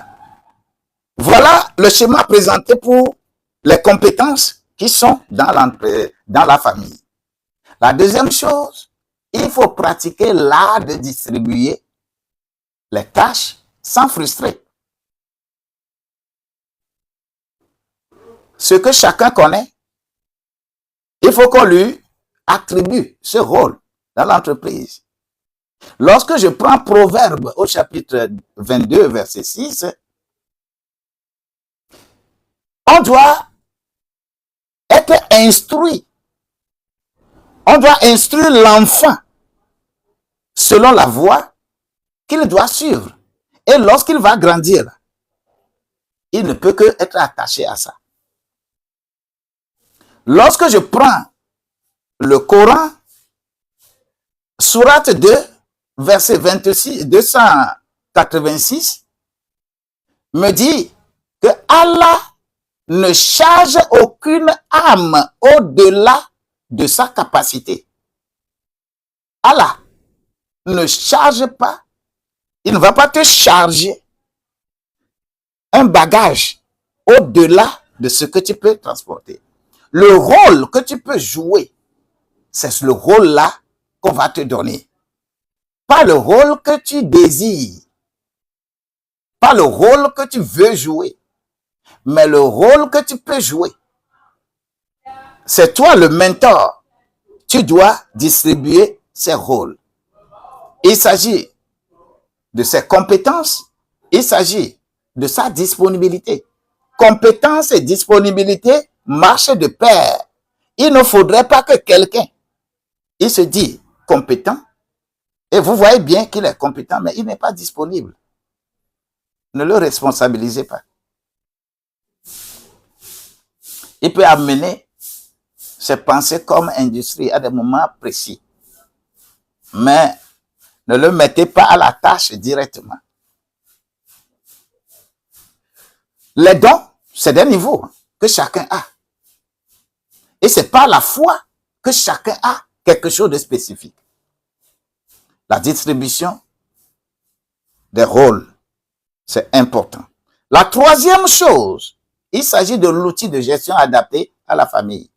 voilà le schéma présenté pour les compétences qui sont dans la famille. La deuxième chose, il faut pratiquer l'art de distribuer les tâches sans frustrer. Ce que chacun connaît, il faut qu'on lui attribue ce rôle dans l'entreprise. Lorsque je prends Proverbe au chapitre 22, verset 6, on doit être instruit. On doit instruire l'enfant selon la voie qu'il doit suivre. Et lorsqu'il va grandir, il ne peut que être attaché à ça. Lorsque je prends le Coran, Sourate 2, verset 26, 286, me dit que Allah ne charge aucune âme au-delà de sa capacité. Allah ne charge pas, il ne va pas te charger un bagage au-delà de ce que tu peux transporter. Le rôle que tu peux jouer, c'est le rôle-là qu'on va te donner. Pas le rôle que tu désires, pas le rôle que tu veux jouer, mais le rôle que tu peux jouer. C'est toi le mentor. Tu dois distribuer ces rôles. Il s'agit de ses compétences, il s'agit de sa disponibilité. Compétence et disponibilité marchent de pair. Il ne faudrait pas que quelqu'un, il se dit compétent, et vous voyez bien qu'il est compétent, mais il n'est pas disponible. Ne le responsabilisez pas. Il peut amener ses pensées comme industrie à des moments précis. Mais ne le mettez pas à la tâche directement. Les dons, c'est des niveaux que chacun a. Et ce n'est pas la foi que chacun a quelque chose de spécifique. La distribution des rôles, c'est important. La troisième chose, il s'agit de l'outil de gestion adapté à la famille.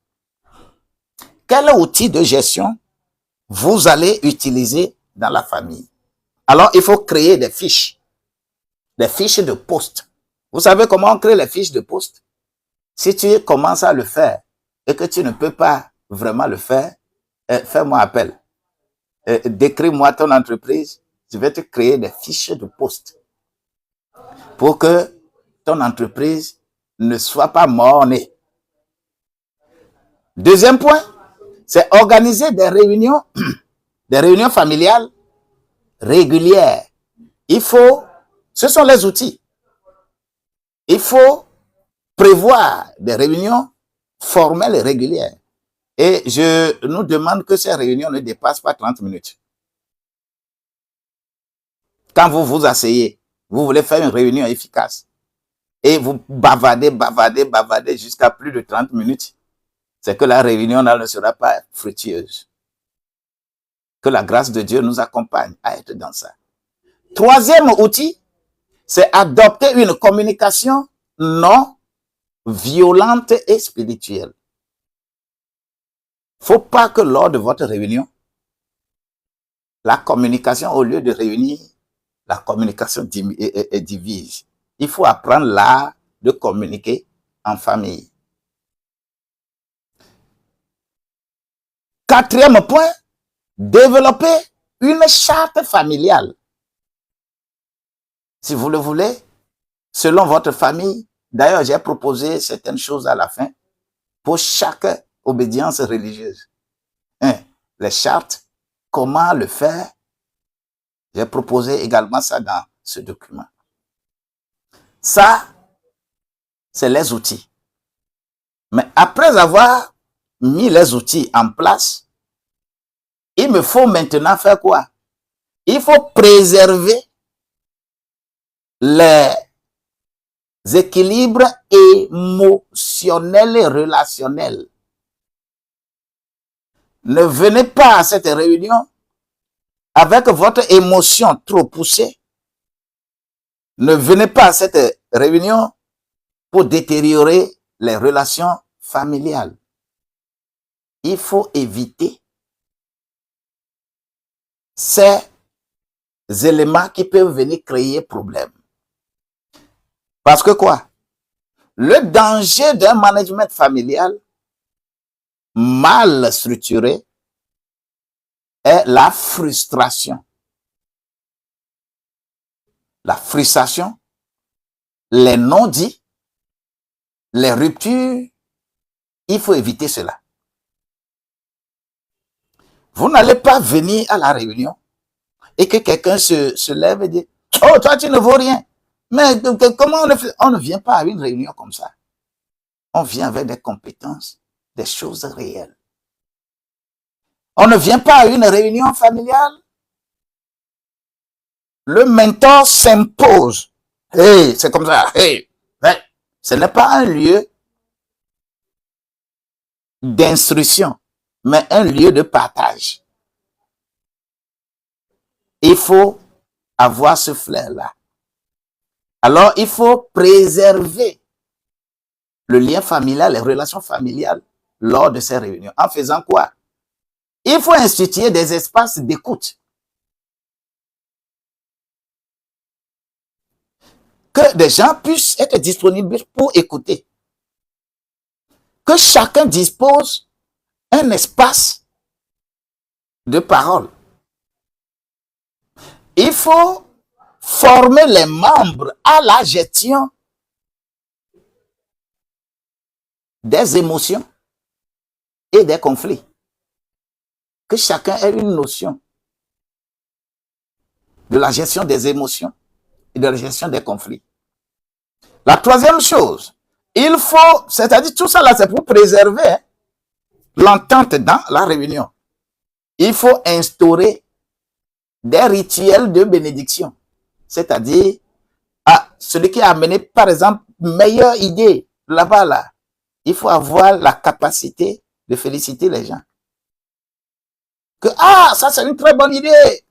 quel outil de gestion vous allez utiliser dans la famille. Alors, il faut créer des fiches de poste. Vous savez comment on crée les fiches de poste? Si tu commences à le faire et que tu ne peux pas vraiment le faire, fais-moi appel. Décris-moi ton entreprise. Je vais te créer des fiches de poste pour que ton entreprise ne soit pas mornée. Deuxième point, c'est organiser des réunions familiales régulières. Ce sont les outils. Il faut prévoir des réunions formelles et régulières. Et je nous demande que ces réunions ne dépassent pas 30 minutes. Quand vous vous asseyez, vous voulez faire une réunion efficace et vous bavardez jusqu'à plus de 30 minutes, c'est que la réunion ne sera pas fructueuse. Que la grâce de Dieu nous accompagne à être dans ça. Troisième outil, c'est adopter une communication non violente et spirituelle. Il ne faut pas que lors de votre réunion, la communication, au lieu de réunir, la communication divise. Il faut apprendre l'art de communiquer en famille. Quatrième point, développer une charte familiale. Si vous le voulez, selon votre famille. D'ailleurs, j'ai proposé certaines choses à la fin pour chaque obédience religieuse. Les chartes, comment le faire. J'ai proposé également ça dans ce document. Ça, c'est les outils. Mais après avoir mis les outils en place, il me faut maintenant faire quoi? Il faut préserver les équilibres émotionnels et relationnels. Ne venez pas à cette réunion avec votre émotion trop poussée. Ne venez pas à cette réunion pour détériorer les relations familiales. Il faut éviter ces éléments qui peuvent venir créer problème. Parce que quoi? Le danger d'un management familial mal structuré est la frustration. La frustration, les non-dits, les ruptures, il faut éviter cela. Vous n'allez pas venir à la réunion et que quelqu'un se lève et dit « Oh, toi, tu ne vaux rien ». Mais comment on le fait? On ne vient pas à une réunion comme ça. On vient avec des compétences, des choses réelles. On ne vient pas à une réunion familiale. Le mentor s'impose. Hey, c'est comme ça. Hey. Ce n'est pas un lieu d'instruction, mais un lieu de partage. Il faut avoir ce flair-là. Alors, il faut préserver le lien familial, les relations familiales lors de ces réunions. En faisant quoi? Il faut instituer des espaces d'écoute. Que des gens puissent être disponibles pour écouter. Que chacun dispose d'un espace de parole. Il faut former les membres à la gestion des émotions et des conflits. Que chacun ait une notion de la gestion des émotions et de la gestion des conflits. La troisième chose, il faut, c'est-à-dire tout ça là, c'est pour préserver l'entente dans la réunion. Il faut instaurer des rituels de bénédiction. C'est-à-dire, celui qui a amené, par exemple, meilleure idée, là-bas, là, il faut avoir la capacité de féliciter les gens. Que, ça c'est une très bonne idée,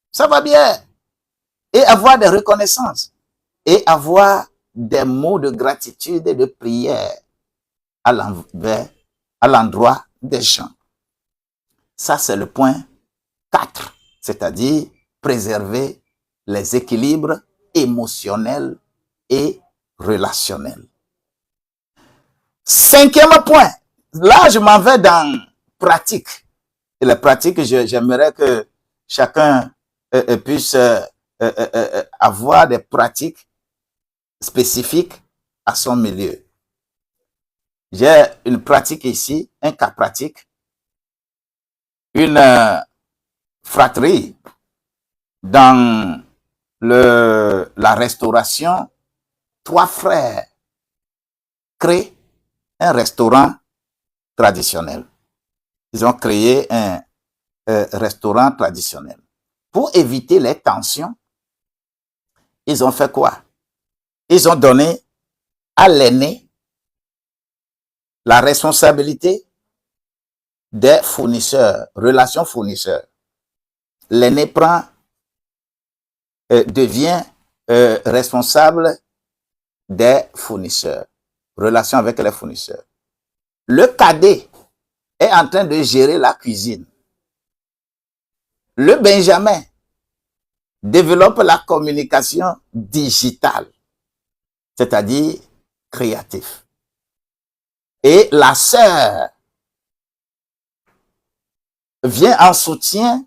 ça va bien. Et avoir des reconnaissances. Et avoir des mots de gratitude et de prière à l'endroit des gens. Ça, c'est le point 4, c'est-à-dire préserver les équilibres émotionnels et relationnels. Cinquième point, là, je m'en vais dans pratique. Et la pratique, j'aimerais que chacun puisse avoir des pratiques spécifiques à son milieu. J'ai une pratique ici, un cas pratique, une fratrie dans la restauration. 3 frères créent un restaurant traditionnel. Ils ont créé un restaurant traditionnel. Pour éviter les tensions, ils ont fait quoi? Ils ont donné à l'aîné la responsabilité des fournisseurs, relations fournisseurs. L'aîné devient responsable des fournisseurs, relations avec les fournisseurs. Le cadet est en train de gérer la cuisine. Le Benjamin développe la communication digitale, c'est-à-dire créatif. Et la sœur vient en soutien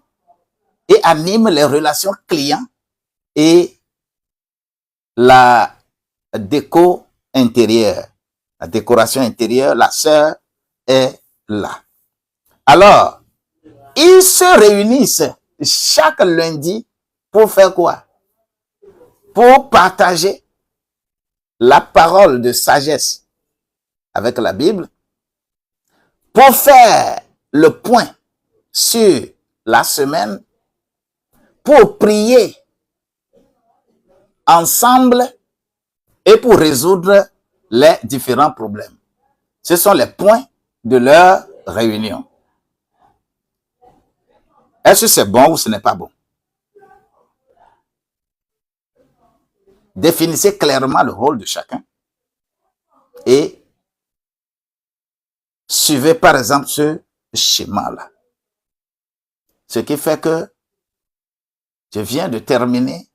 et anime les relations clients et la déco intérieure. La décoration intérieure, la sœur est là. Alors, ils se réunissent chaque lundi pour faire quoi? Pour partager la parole de sagesse avec la Bible, pour faire le point sur la semaine, pour prier ensemble et pour résoudre les différents problèmes. Ce sont les points de leur réunion. Est-ce que c'est bon ou ce n'est pas bon? Définissez clairement le rôle de chacun et suivez par exemple ce schéma-là. Ce qui fait que je viens de terminer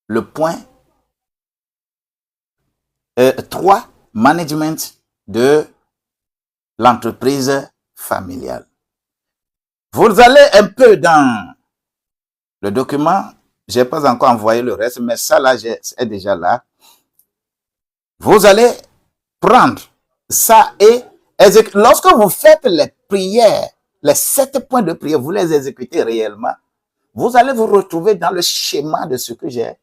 le point 3, management de l'entreprise familiale. Vous allez un peu dans le document, je n'ai pas encore envoyé le reste, mais ça là, est déjà là. Vous allez prendre ça et lorsque vous faites les prières, les 7 points de prière, vous les exécutez réellement, vous allez vous retrouver dans le schéma de ce que j'ai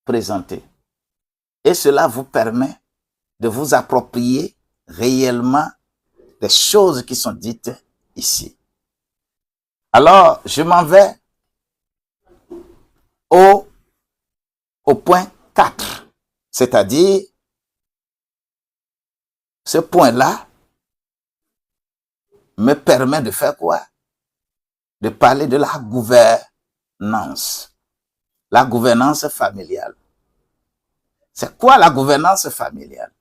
présenté. Et cela vous permet de vous approprier réellement des choses qui sont dites ici. Alors, je m'en vais au point 4, c'est-à-dire ce point-là me permet de faire quoi? De parler de la gouvernance familiale. C'est quoi la gouvernance familiale?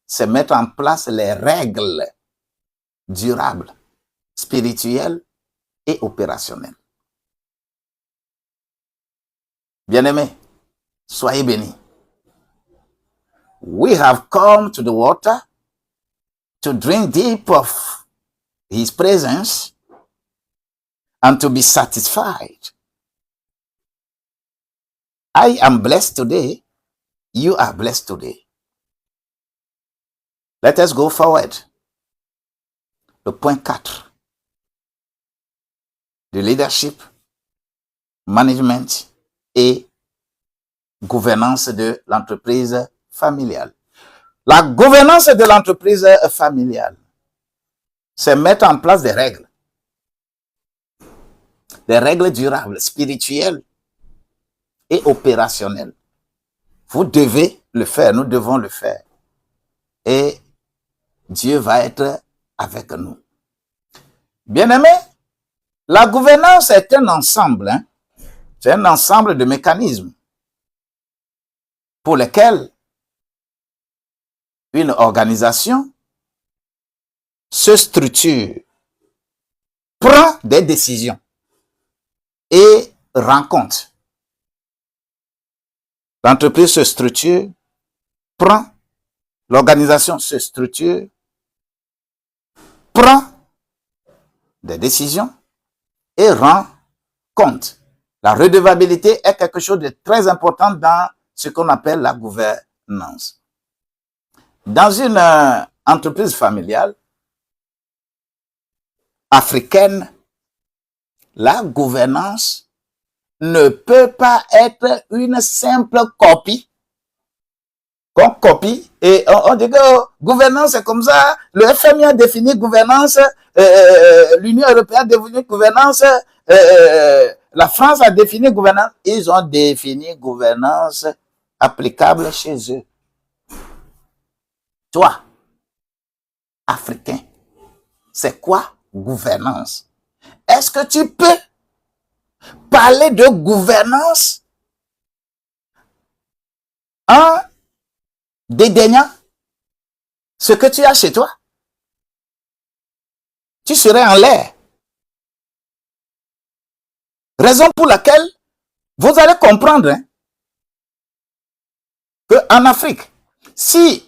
C'est mettre en place les règles durables, spirituelles et opérationnelles. Bien-aimés, soyez bénis. We have come to the water to drink deep of His presence and to be satisfied. I am blessed today. You are blessed today. Let us go forward. Le point 4. De leadership, management et gouvernance de l'entreprise familiale. La gouvernance de l'entreprise familiale, c'est mettre en place des règles durables, spirituelles et opérationnelles. Vous devez le faire, nous devons le faire. Et Dieu va être avec nous. Bien-aimés, la gouvernance est un ensemble, c'est un ensemble de mécanismes pour lesquels une organisation se structure prend des décisions et rend compte. L'entreprise se structure, prend, l'organisation se structure, prend des décisions et rend compte. La redevabilité est quelque chose de très important dans ce qu'on appelle la gouvernance. Dans une entreprise familiale africaine, la gouvernance ne peut pas être une simple copie. Qu'on copie et on dit que gouvernance c'est comme ça, le FMI a défini gouvernance, l'Union européenne a défini gouvernance, la France a défini gouvernance, ils ont défini gouvernance applicable chez eux. Toi, Africain, c'est quoi gouvernance? Est-ce que tu peux parler de gouvernance en dédaignant ce que tu as chez toi? Tu serais en l'air. Raison pour laquelle vous allez comprendre qu'en Afrique, si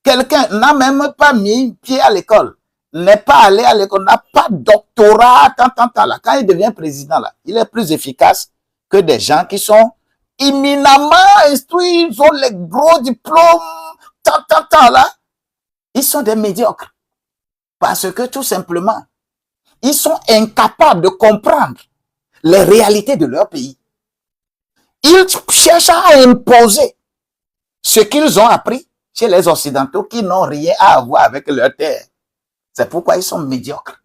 quelqu'un n'a même pas mis pied à l'école, n'est pas allé à l'école, n'a pas de doctorat, là, quand il devient président, là, il est plus efficace que des gens qui sont éminemment instruits, ils ont les gros diplômes, là. Ils sont des médiocres. Parce que tout simplement, ils sont incapables de comprendre les réalités de leur pays. Ils cherchent à imposer ce qu'ils ont appris chez les Occidentaux qui n'ont rien à voir avec leur terre. C'est pourquoi ils sont médiocres.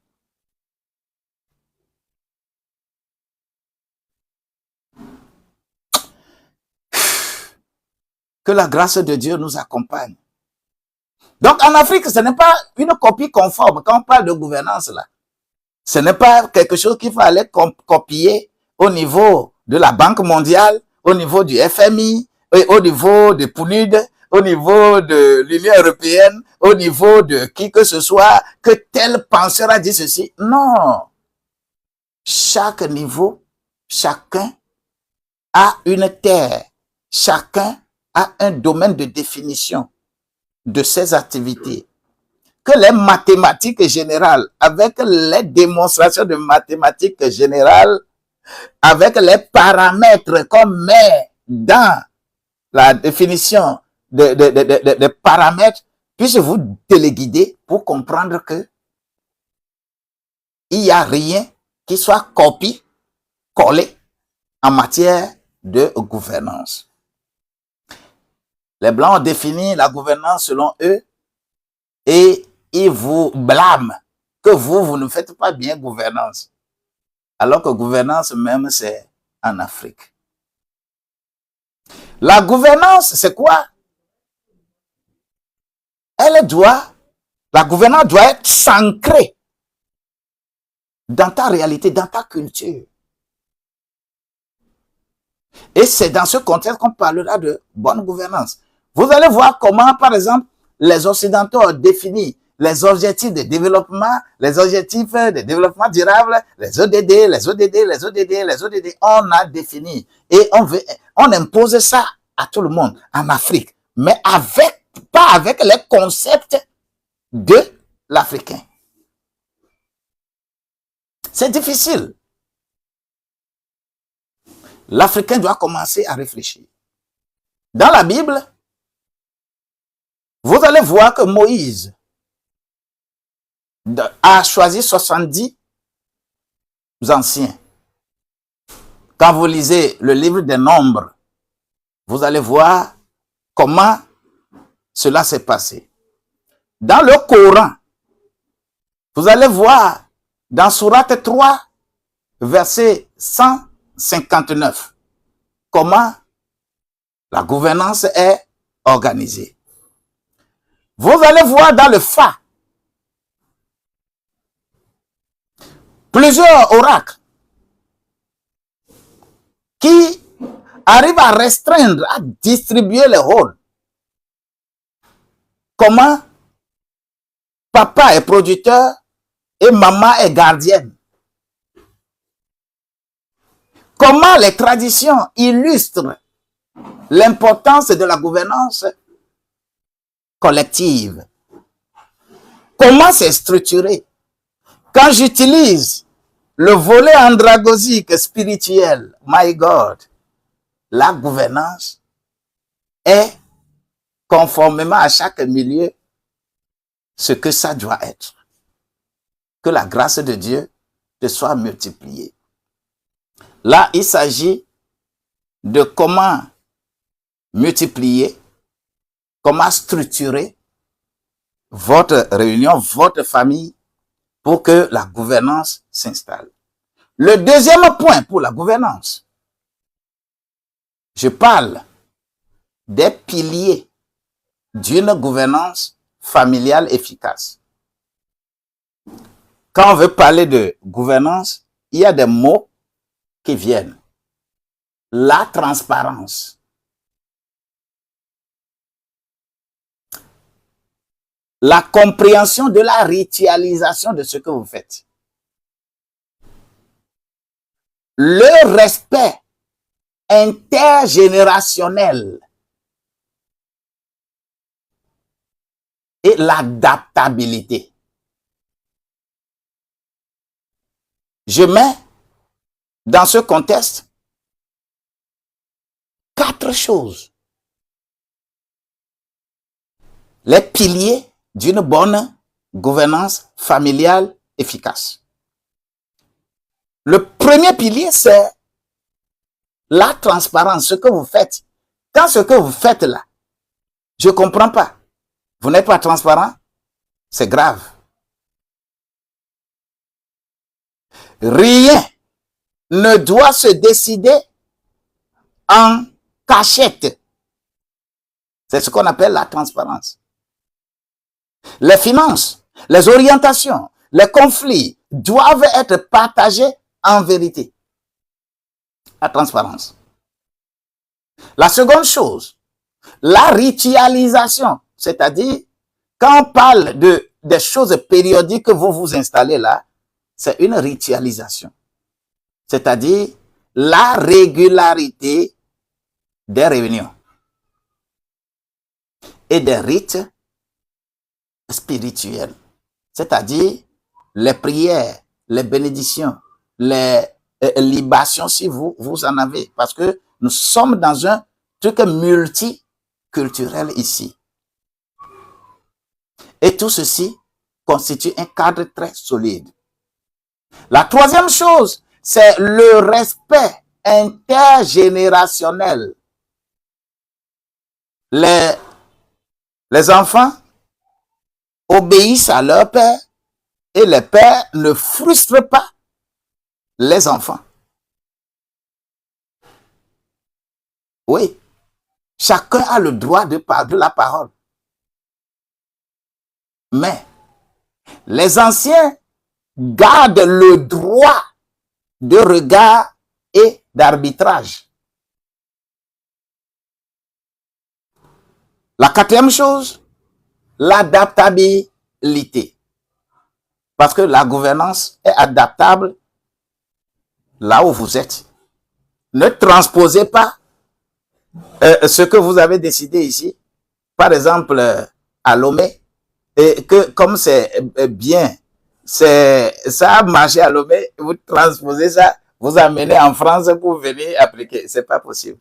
Que la grâce de Dieu nous accompagne. Donc en Afrique, ce n'est pas une copie conforme. Quand on parle de gouvernance, là, ce n'est pas quelque chose qu'il fallait copier au niveau de la Banque mondiale, au niveau du FMI, au niveau de PNUD, au niveau de l'Union européenne, au niveau de qui que ce soit, que tel penseur a dit ceci. Non. Chaque niveau, chacun a une terre. Chacun a un domaine de définition de ses activités. Que les mathématiques générales, avec les démonstrations de mathématiques générales, avec les paramètres qu'on met dans la définition des paramètres, puissent vous téléguider pour comprendre que il n'y a rien qui soit copié, collé en matière de gouvernance. Les Blancs ont défini la gouvernance selon eux et ils vous blâment que vous ne faites pas bien gouvernance. Alors que gouvernance même, c'est en Afrique. La gouvernance, c'est quoi? La gouvernance doit être s'ancrée dans ta réalité, dans ta culture. Et c'est dans ce contexte qu'on parlera de bonne gouvernance. Vous allez voir comment, par exemple, les Occidentaux ont défini les objectifs de développement, les objectifs de développement durable, les ODD, les ODD, les ODD, les ODD. On a défini et on impose ça à tout le monde en Afrique, mais pas avec les concepts de l'Africain. C'est difficile. L'Africain doit commencer à réfléchir. Dans la Bible, vous allez voir que Moïse a choisi 70 anciens. Quand vous lisez le livre des Nombres, vous allez voir comment cela s'est passé. Dans le Coran, vous allez voir dans Sourate 3, verset 159, comment la gouvernance est organisée. Vous allez voir dans le Fa plusieurs oracles qui arrivent à restreindre, à distribuer les rôles. Comment papa est producteur et maman est gardienne. comment les traditions illustrent l'importance de la gouvernance collective. Comment c'est structuré? Quand j'utilise le volet andragosique spirituel, my God, la gouvernance est conformément à chaque milieu ce que ça doit être. Que la grâce de Dieu te soit multipliée. Là, il s'agit de comment multiplier, comment structurer votre réunion, votre famille, pour que la gouvernance s'installe. Le deuxième point pour la gouvernance, je parle des piliers d'une gouvernance familiale efficace. Quand on veut parler de gouvernance, il y a des mots qui viennent. La transparence. La compréhension de la ritualisation de ce que vous faites. Le respect intergénérationnel et l'adaptabilité. Je mets dans ce contexte 4 choses. Les piliers d'une bonne gouvernance familiale efficace. Le premier pilier, c'est la transparence, ce que vous faites. Quand ce que vous faites là, je ne comprends pas, vous n'êtes pas transparent, c'est grave. Rien ne doit se décider en cachette. C'est ce qu'on appelle la transparence. Les finances, les orientations, les conflits doivent être partagés en vérité. La transparence. La seconde chose, la ritualisation, c'est-à-dire quand on parle des choses périodiques que vous vous installez là, c'est une ritualisation. C'est-à-dire la régularité des réunions et des rites spirituels. C'est-à-dire les prières, les bénédictions, les libations si vous en avez. Parce que nous sommes dans un truc multiculturel ici. Et tout ceci constitue un cadre très solide. La troisième chose, c'est le respect intergénérationnel. Les enfants obéissent à leur père et les pères ne frustrent pas les enfants. Oui, chacun a le droit de la parole. Mais les anciens gardent le droit de regard et d'arbitrage. La quatrième chose, l'adaptabilité. Parce que la gouvernance est adaptable là où vous êtes. Ne transposez pas ce que vous avez décidé ici. Par exemple, à Lomé, et que comme c'est bien, ça a marché à Lomé, vous transposez ça, vous amenez en France pour venir appliquer. C'est pas possible.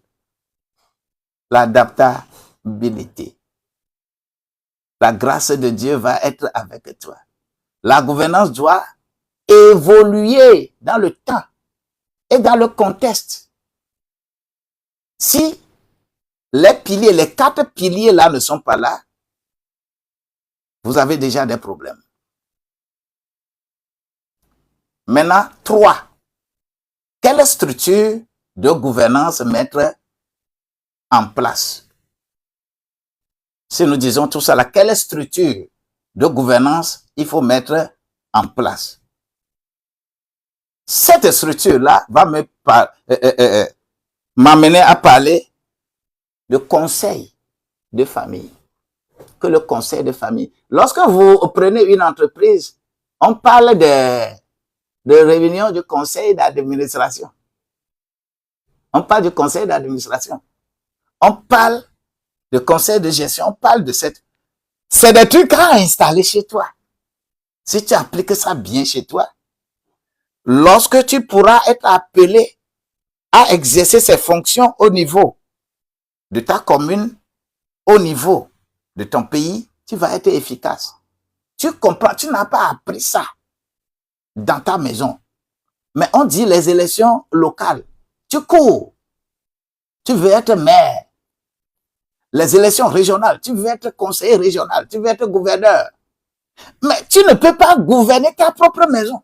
L'adaptabilité. La grâce de Dieu va être avec toi. La gouvernance doit évoluer dans le temps et dans le contexte. Si les piliers, les 4 piliers là ne sont pas là, vous avez déjà des problèmes. Maintenant, 3. Quelle structure de gouvernance mettre en place? Si nous disons tout ça, quelle structure de gouvernance il faut mettre en place? Cette structure-là va m'amener à parler de conseil de famille. Que le conseil de famille. Lorsque vous prenez une entreprise, on parle de réunion du conseil d'administration. On parle du conseil d'administration. On parle de conseil de gestion. On parle de cette... C'est des trucs à installer chez toi. Si tu appliques ça bien chez toi, lorsque tu pourras être appelé à exercer ces fonctions au niveau de ta commune, au niveau de ton pays, tu vas être efficace. Tu comprends, tu n'as pas appris ça dans ta maison. Mais on dit les élections locales. Tu cours. Tu veux être maire. Les élections régionales. Tu veux être conseiller régional. Tu veux être gouverneur. Mais tu ne peux pas gouverner ta propre maison.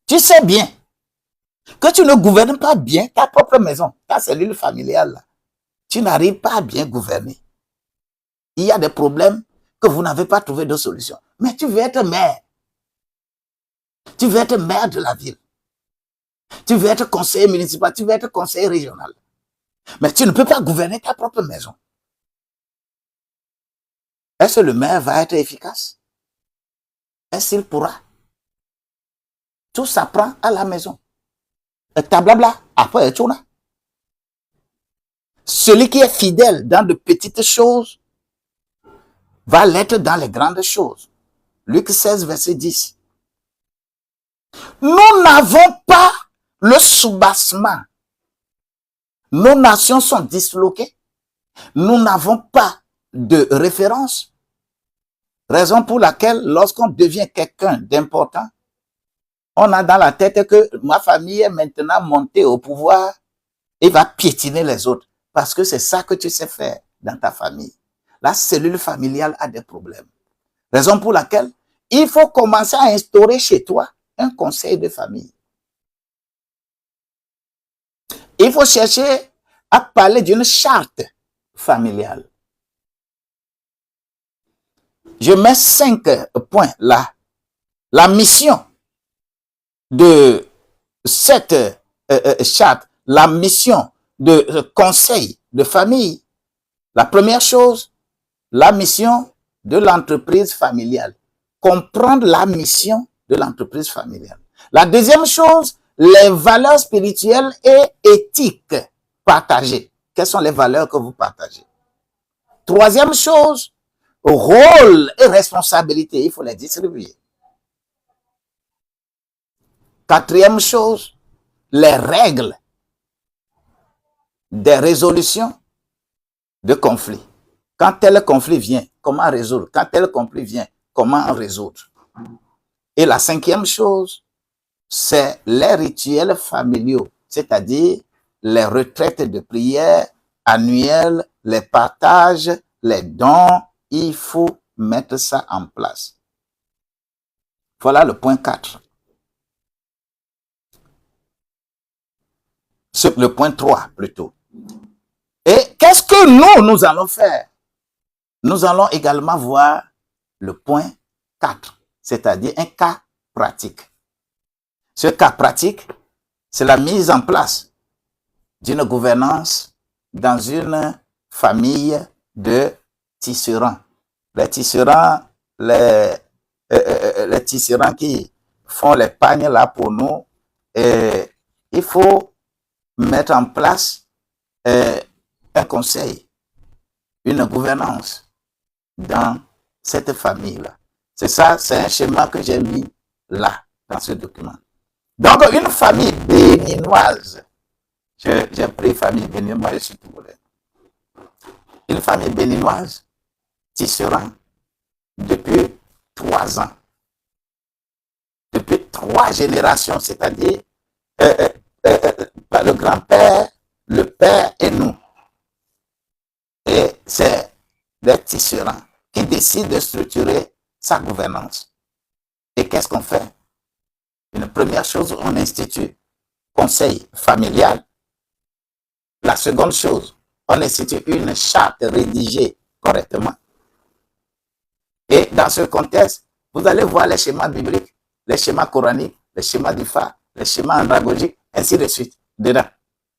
Tu sais bien que tu ne gouvernes pas bien ta propre maison, ta cellule familiale. Là. Tu n'arrives pas à bien gouverner. Il y a des problèmes que vous n'avez pas trouvé de solution. Mais tu veux être maire. Tu veux être maire de la ville. Tu veux être conseiller municipal. Tu veux être conseiller régional. Mais tu ne peux pas gouverner ta propre maison. Est-ce que le maire va être efficace? Est-ce qu'il pourra? Tout s'apprend à la maison. Tablabla, après tout là. Celui qui est fidèle dans de petites choses va l'être dans les grandes choses. Luc 16, verset 10. Nous n'avons pas le soubassement. Nos nations sont disloquées. Nous n'avons pas de référence. Raison pour laquelle, lorsqu'on devient quelqu'un d'important, on a dans la tête que ma famille est maintenant montée au pouvoir et va piétiner les autres. Parce que c'est ça que tu sais faire dans ta famille. La cellule familiale a des problèmes. Raison pour laquelle il faut commencer à instaurer chez toi un conseil de famille. Il faut chercher à parler d'une charte familiale. Je mets 5 points là. La mission de cette charte, la mission de conseil de famille. La première chose, la mission de l'entreprise familiale. Comprendre la mission de l'entreprise familiale. La deuxième chose, les valeurs spirituelles et éthiques partagées. Quelles sont les valeurs que vous partagez? Troisième chose, rôle et responsabilité, il faut les distribuer. Quatrième chose, les règles des résolutions de conflits. Quand tel conflit vient, comment résoudre? Quand tel conflit vient, comment résoudre? Et la cinquième chose, c'est les rituels familiaux, c'est-à-dire les retraites de prière annuelles, les partages, les dons. Il faut mettre ça en place. Voilà le point 4. Le point 3 plutôt. Et qu'est-ce que nous allons faire? Nous allons également voir le point 4, c'est-à-dire un cas pratique. Ce cas pratique, c'est la mise en place d'une gouvernance dans une famille de tisserands. Les tisserands, les tisserands qui font les pagnes là pour nous, et il faut mettre en place un conseil, une gouvernance dans cette famille-là. C'est ça, c'est un schéma que j'ai mis là, dans ce document. Donc, une famille béninoise, j'ai pris famille béninoise, je suis togolais. Une famille béninoise tisserand depuis 3 ans. Depuis 3 générations, c'est-à-dire le grand-père, le père et nous. Et c'est les tisserands qui décident de structurer sa gouvernance. Et qu'est-ce qu'on fait? Une première chose, on institue conseil familial. La seconde chose, on institue une charte rédigée correctement. Et dans ce contexte, vous allez voir les schémas bibliques, les schémas coraniques, les schémas d'Ifa, les schémas andragogiques, ainsi de suite. Dedans,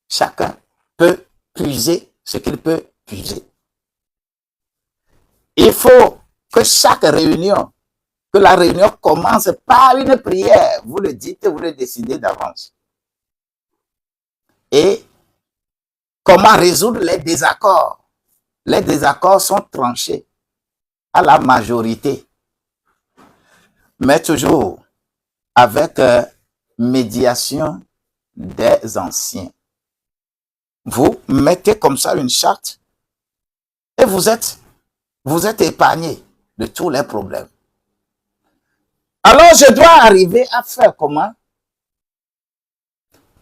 chacun peut puiser ce qu'il peut puiser. Il faut que chaque réunion, que la réunion commence par une prière. Vous le dites, vous le décidez d'avance. et comment résoudre les désaccords. Les désaccords sont tranchés à la majorité, mais toujours avec médiation des anciens. Vous mettez comme ça une charte et vous êtes épargné de tous les problèmes. Alors, je dois arriver à faire comment?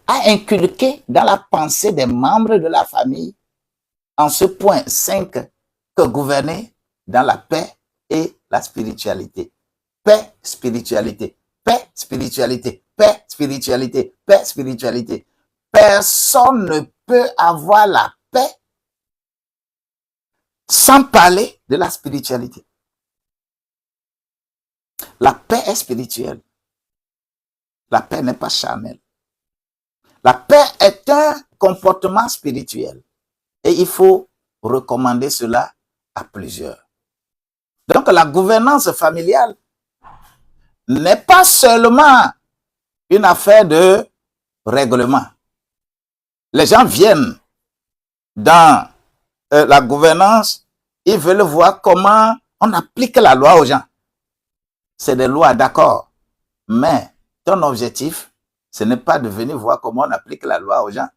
À inculquer dans la pensée des membres de la famille, en ce point 5, que gouverner dans la paix et la spiritualité. Paix, spiritualité, paix, spiritualité, paix, spiritualité, paix, spiritualité. Personne ne peut avoir la paix sans parler de la spiritualité. La paix est spirituelle. La paix n'est pas charnelle. La paix est un comportement spirituel. Et il faut recommander cela à plusieurs. Donc la gouvernance familiale n'est pas seulement une affaire de règlement. Les gens viennent dans la gouvernance, ils veulent voir comment on applique la loi aux gens. C'est des lois, d'accord. Mais ton objectif, ce n'est pas de venir voir comment on applique la loi aux gens.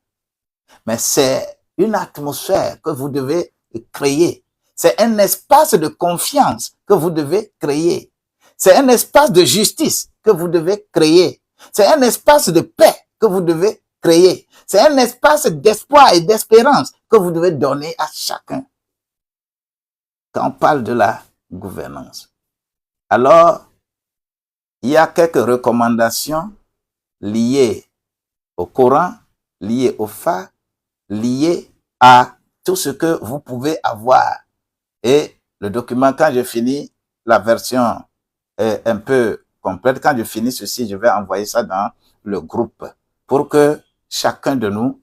Mais c'est une atmosphère que vous devez créer. C'est un espace de confiance que vous devez créer. C'est un espace de justice que vous devez créer. C'est un espace de paix que vous devez créer. C'est un espace d'espoir et d'espérance que vous devez donner à chacun. Quand on parle de la gouvernance. Alors, il y a quelques recommandations liées au Coran, liées au phare, liées à tout ce que vous pouvez avoir. Et le document, quand je finis, la version est un peu complète. Quand je finis ceci, je vais envoyer ça dans le groupe pour que chacun de nous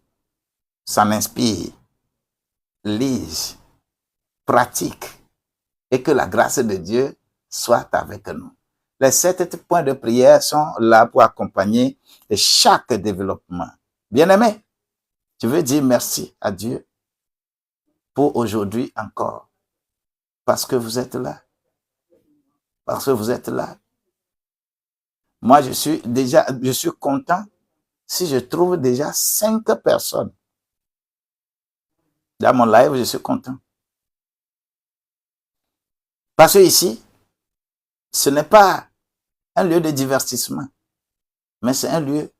s'en inspire, lise, pratique et que la grâce de Dieu soit avec nous. Les 7 points de prière sont là pour accompagner chaque développement. Bien-aimé, je veux dire merci à Dieu pour aujourd'hui encore. Parce que vous êtes là. Parce que vous êtes là. Moi, je suis content si je trouve déjà 5 personnes dans mon live, je suis content. Parce que ici, ce n'est pas un lieu de divertissement, mais c'est un lieu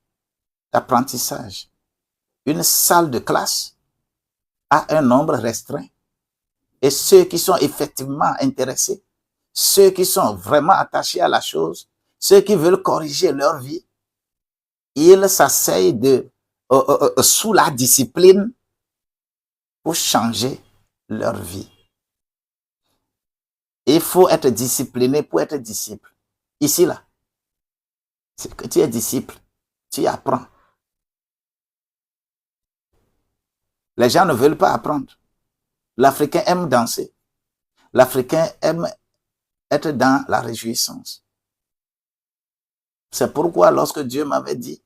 d'apprentissage. Une salle de classe a un nombre restreint. Et ceux qui sont effectivement intéressés, ceux qui sont vraiment attachés à la chose, ceux qui veulent corriger leur vie, ils s'asseyent sous la discipline pour changer leur vie. Il faut être discipliné pour être disciple. Ici, là, c'est que tu es disciple, tu apprends. Les gens ne veulent pas apprendre. L'Africain aime danser. L'Africain aime être dans la réjouissance. C'est pourquoi lorsque Dieu m'avait dit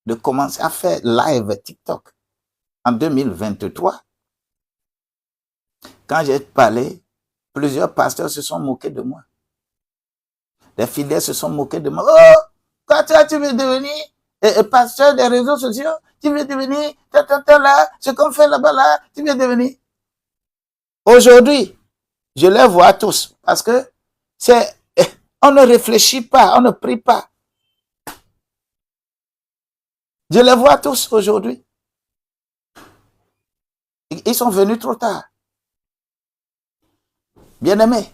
de commencer à faire live TikTok en 2023, quand j'ai parlé, plusieurs pasteurs se sont moqués de moi. Les fidèles se sont moqués de moi. Oh, quand tu veux devenir pasteur des réseaux sociaux, tu veux devenir là, ce qu'on fait là-bas, là, tu veux devenir. Aujourd'hui, je les vois tous parce que on ne réfléchit pas, on ne prie pas. Je les vois tous aujourd'hui. Ils sont venus trop tard. Bien-aimés,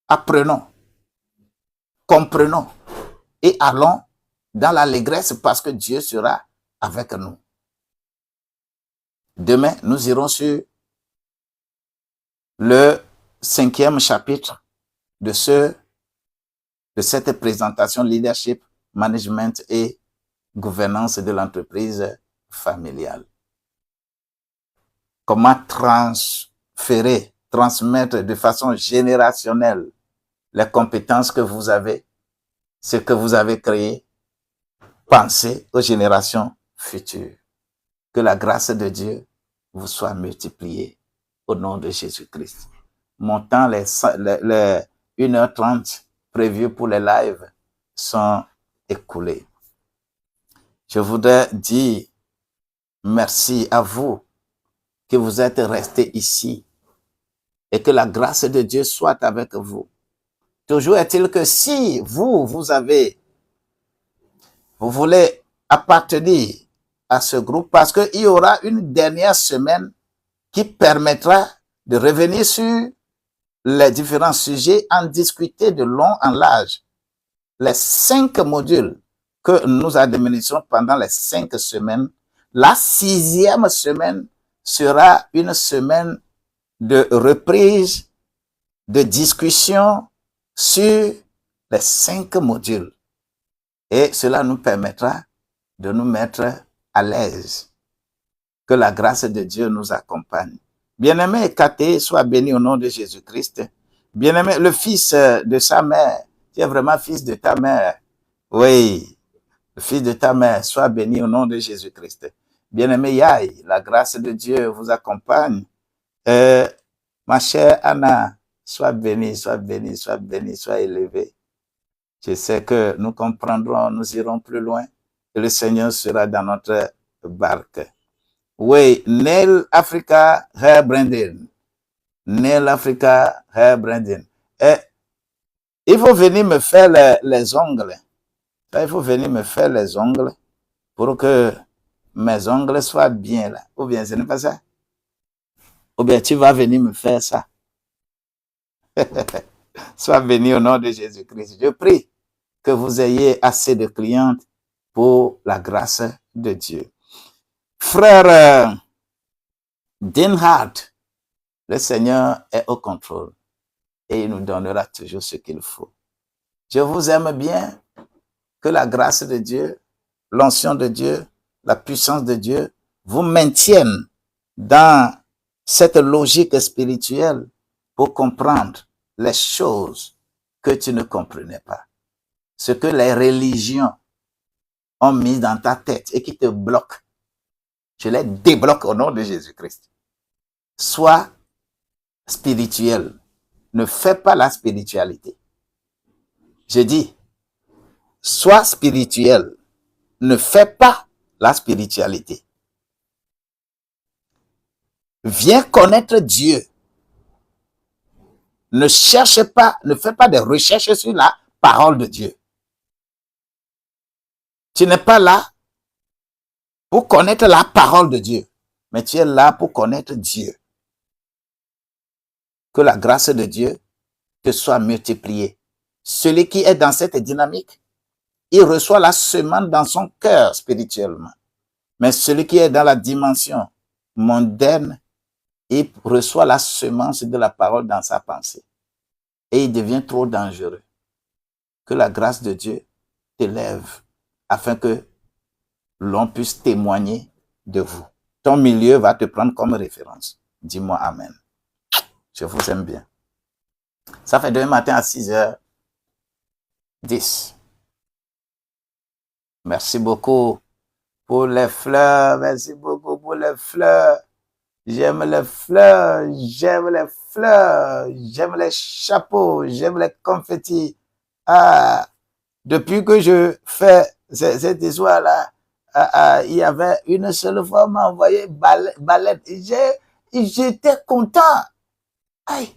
apprenons, comprenons et allons dans l'allégresse parce que Dieu sera avec nous. Demain, nous irons sur le 5e chapitre de cette présentation leadership, management et gouvernance de l'entreprise familiale. Comment transmettre de façon générationnelle les compétences que vous avez, ce que vous avez créé, penser aux générations futures. Que la grâce de Dieu vous soit multipliée au nom de Jésus-Christ. Mon temps, les 1h30 prévus pour les lives sont écoulés. Je voudrais dire merci à vous que vous êtes restés ici et que la grâce de Dieu soit avec vous. Toujours est-il que si vous voulez appartenir à ce groupe, parce qu'il y aura une dernière semaine qui permettra de revenir sur les différents sujets, en discuter de long en large. Les 5 modules que nous administrons pendant les 5 semaines, la 6e semaine sera une semaine de reprise, de discussion sur les 5 modules. Et cela nous permettra de nous mettre à l'aise. Que la grâce de Dieu nous accompagne. Bien-aimé Katé, sois béni au nom de Jésus-Christ. Bien-aimé, le fils de sa mère, tu es vraiment fils de ta mère. Oui, le fils de ta mère, sois béni au nom de Jésus-Christ. Bien-aimé Yaï, la grâce de Dieu vous accompagne. Ma chère Anna, sois bénie, sois bénie, sois bénie, sois élevée. Je sais que nous comprendrons, nous irons plus loin et le Seigneur sera dans notre barque. Oui, Neil Africa Hair Branding. Neil Africa Hair Branding. Il faut venir me faire les ongles. Il faut venir me faire les ongles pour que mes ongles soient bien là. Ou bien ce n'est pas ça? Ou bien tu vas venir me faire ça. Sois béni au nom de Jésus-Christ. Je prie que vous ayez assez de clientes pour la grâce de Dieu. Frère Dean Hart, le Seigneur est au contrôle et il nous donnera toujours ce qu'il faut. Je vous aime bien. Que la grâce de Dieu, l'onction de Dieu, la puissance de Dieu vous maintiennent dans cette logique spirituelle pour comprendre les choses que tu ne comprenais pas. Ce que les religions ont mis dans ta tête et qui te bloquent. Je les débloque au nom de Jésus-Christ. Sois spirituel. Ne fais pas la spiritualité. Je dis, sois spirituel. Ne fais pas la spiritualité. Viens connaître Dieu. Ne cherche pas, ne fais pas des recherches sur la parole de Dieu. Tu n'es pas là pour connaître la parole de Dieu, mais tu es là pour connaître Dieu. Que la grâce de Dieu te soit multipliée. Celui qui est dans cette dynamique, il reçoit la semence dans son cœur spirituellement. Mais celui qui est dans la dimension mondaine, il reçoit la semence de la parole dans sa pensée. Et il devient trop dangereux. Que la grâce de Dieu t'élève afin que l'on puisse témoigner de vous. Ton milieu va te prendre comme référence. Dis-moi Amen. Je vous aime bien. Ça fait demain matin à 6h10. Merci beaucoup pour les fleurs. Merci beaucoup pour les fleurs. J'aime les fleurs. J'aime les fleurs. J'aime les chapeaux. J'aime les confettis. Ah, depuis que je fais cette histoire-là, il y avait une seule fois, on m'a envoyé balette. J'étais content. Aïe.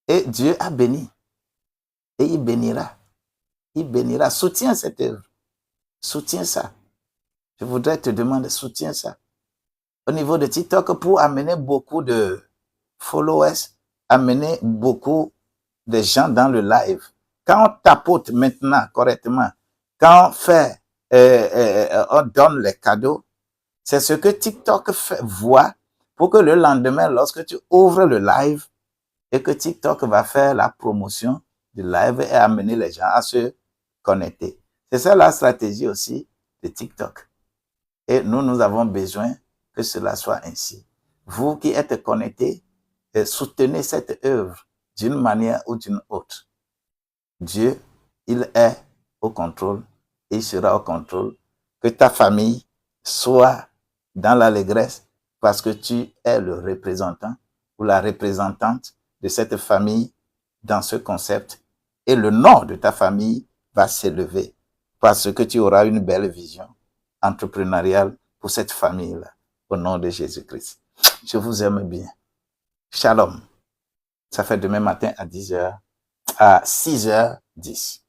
Et Dieu a béni. Et il bénira. Il bénira. Soutiens cette œuvre. Soutiens ça. Je voudrais te demander, soutiens ça. Au niveau de TikTok, pour amener beaucoup de followers, amener beaucoup de gens dans le live. Quand on tapote maintenant correctement, quand on fait, on donne les cadeaux, c'est ce que TikTok voit pour que le lendemain, lorsque tu ouvres le live et que TikTok va faire la promotion du live et amener les gens à se connecter. C'est ça la stratégie aussi de TikTok. Et nous avons besoin que cela soit ainsi. Vous qui êtes connectés, soutenez cette œuvre d'une manière ou d'une autre. Dieu, il est au contrôle et il sera au contrôle. Que ta famille Sois dans l'allégresse parce que tu es le représentant ou la représentante de cette famille dans ce concept et le nom de ta famille va s'élever parce que tu auras une belle vision entrepreneuriale pour cette famille-là au nom de Jésus-Christ. Je vous aime bien. Shalom. Ça fait demain matin à 10h, à 6h10.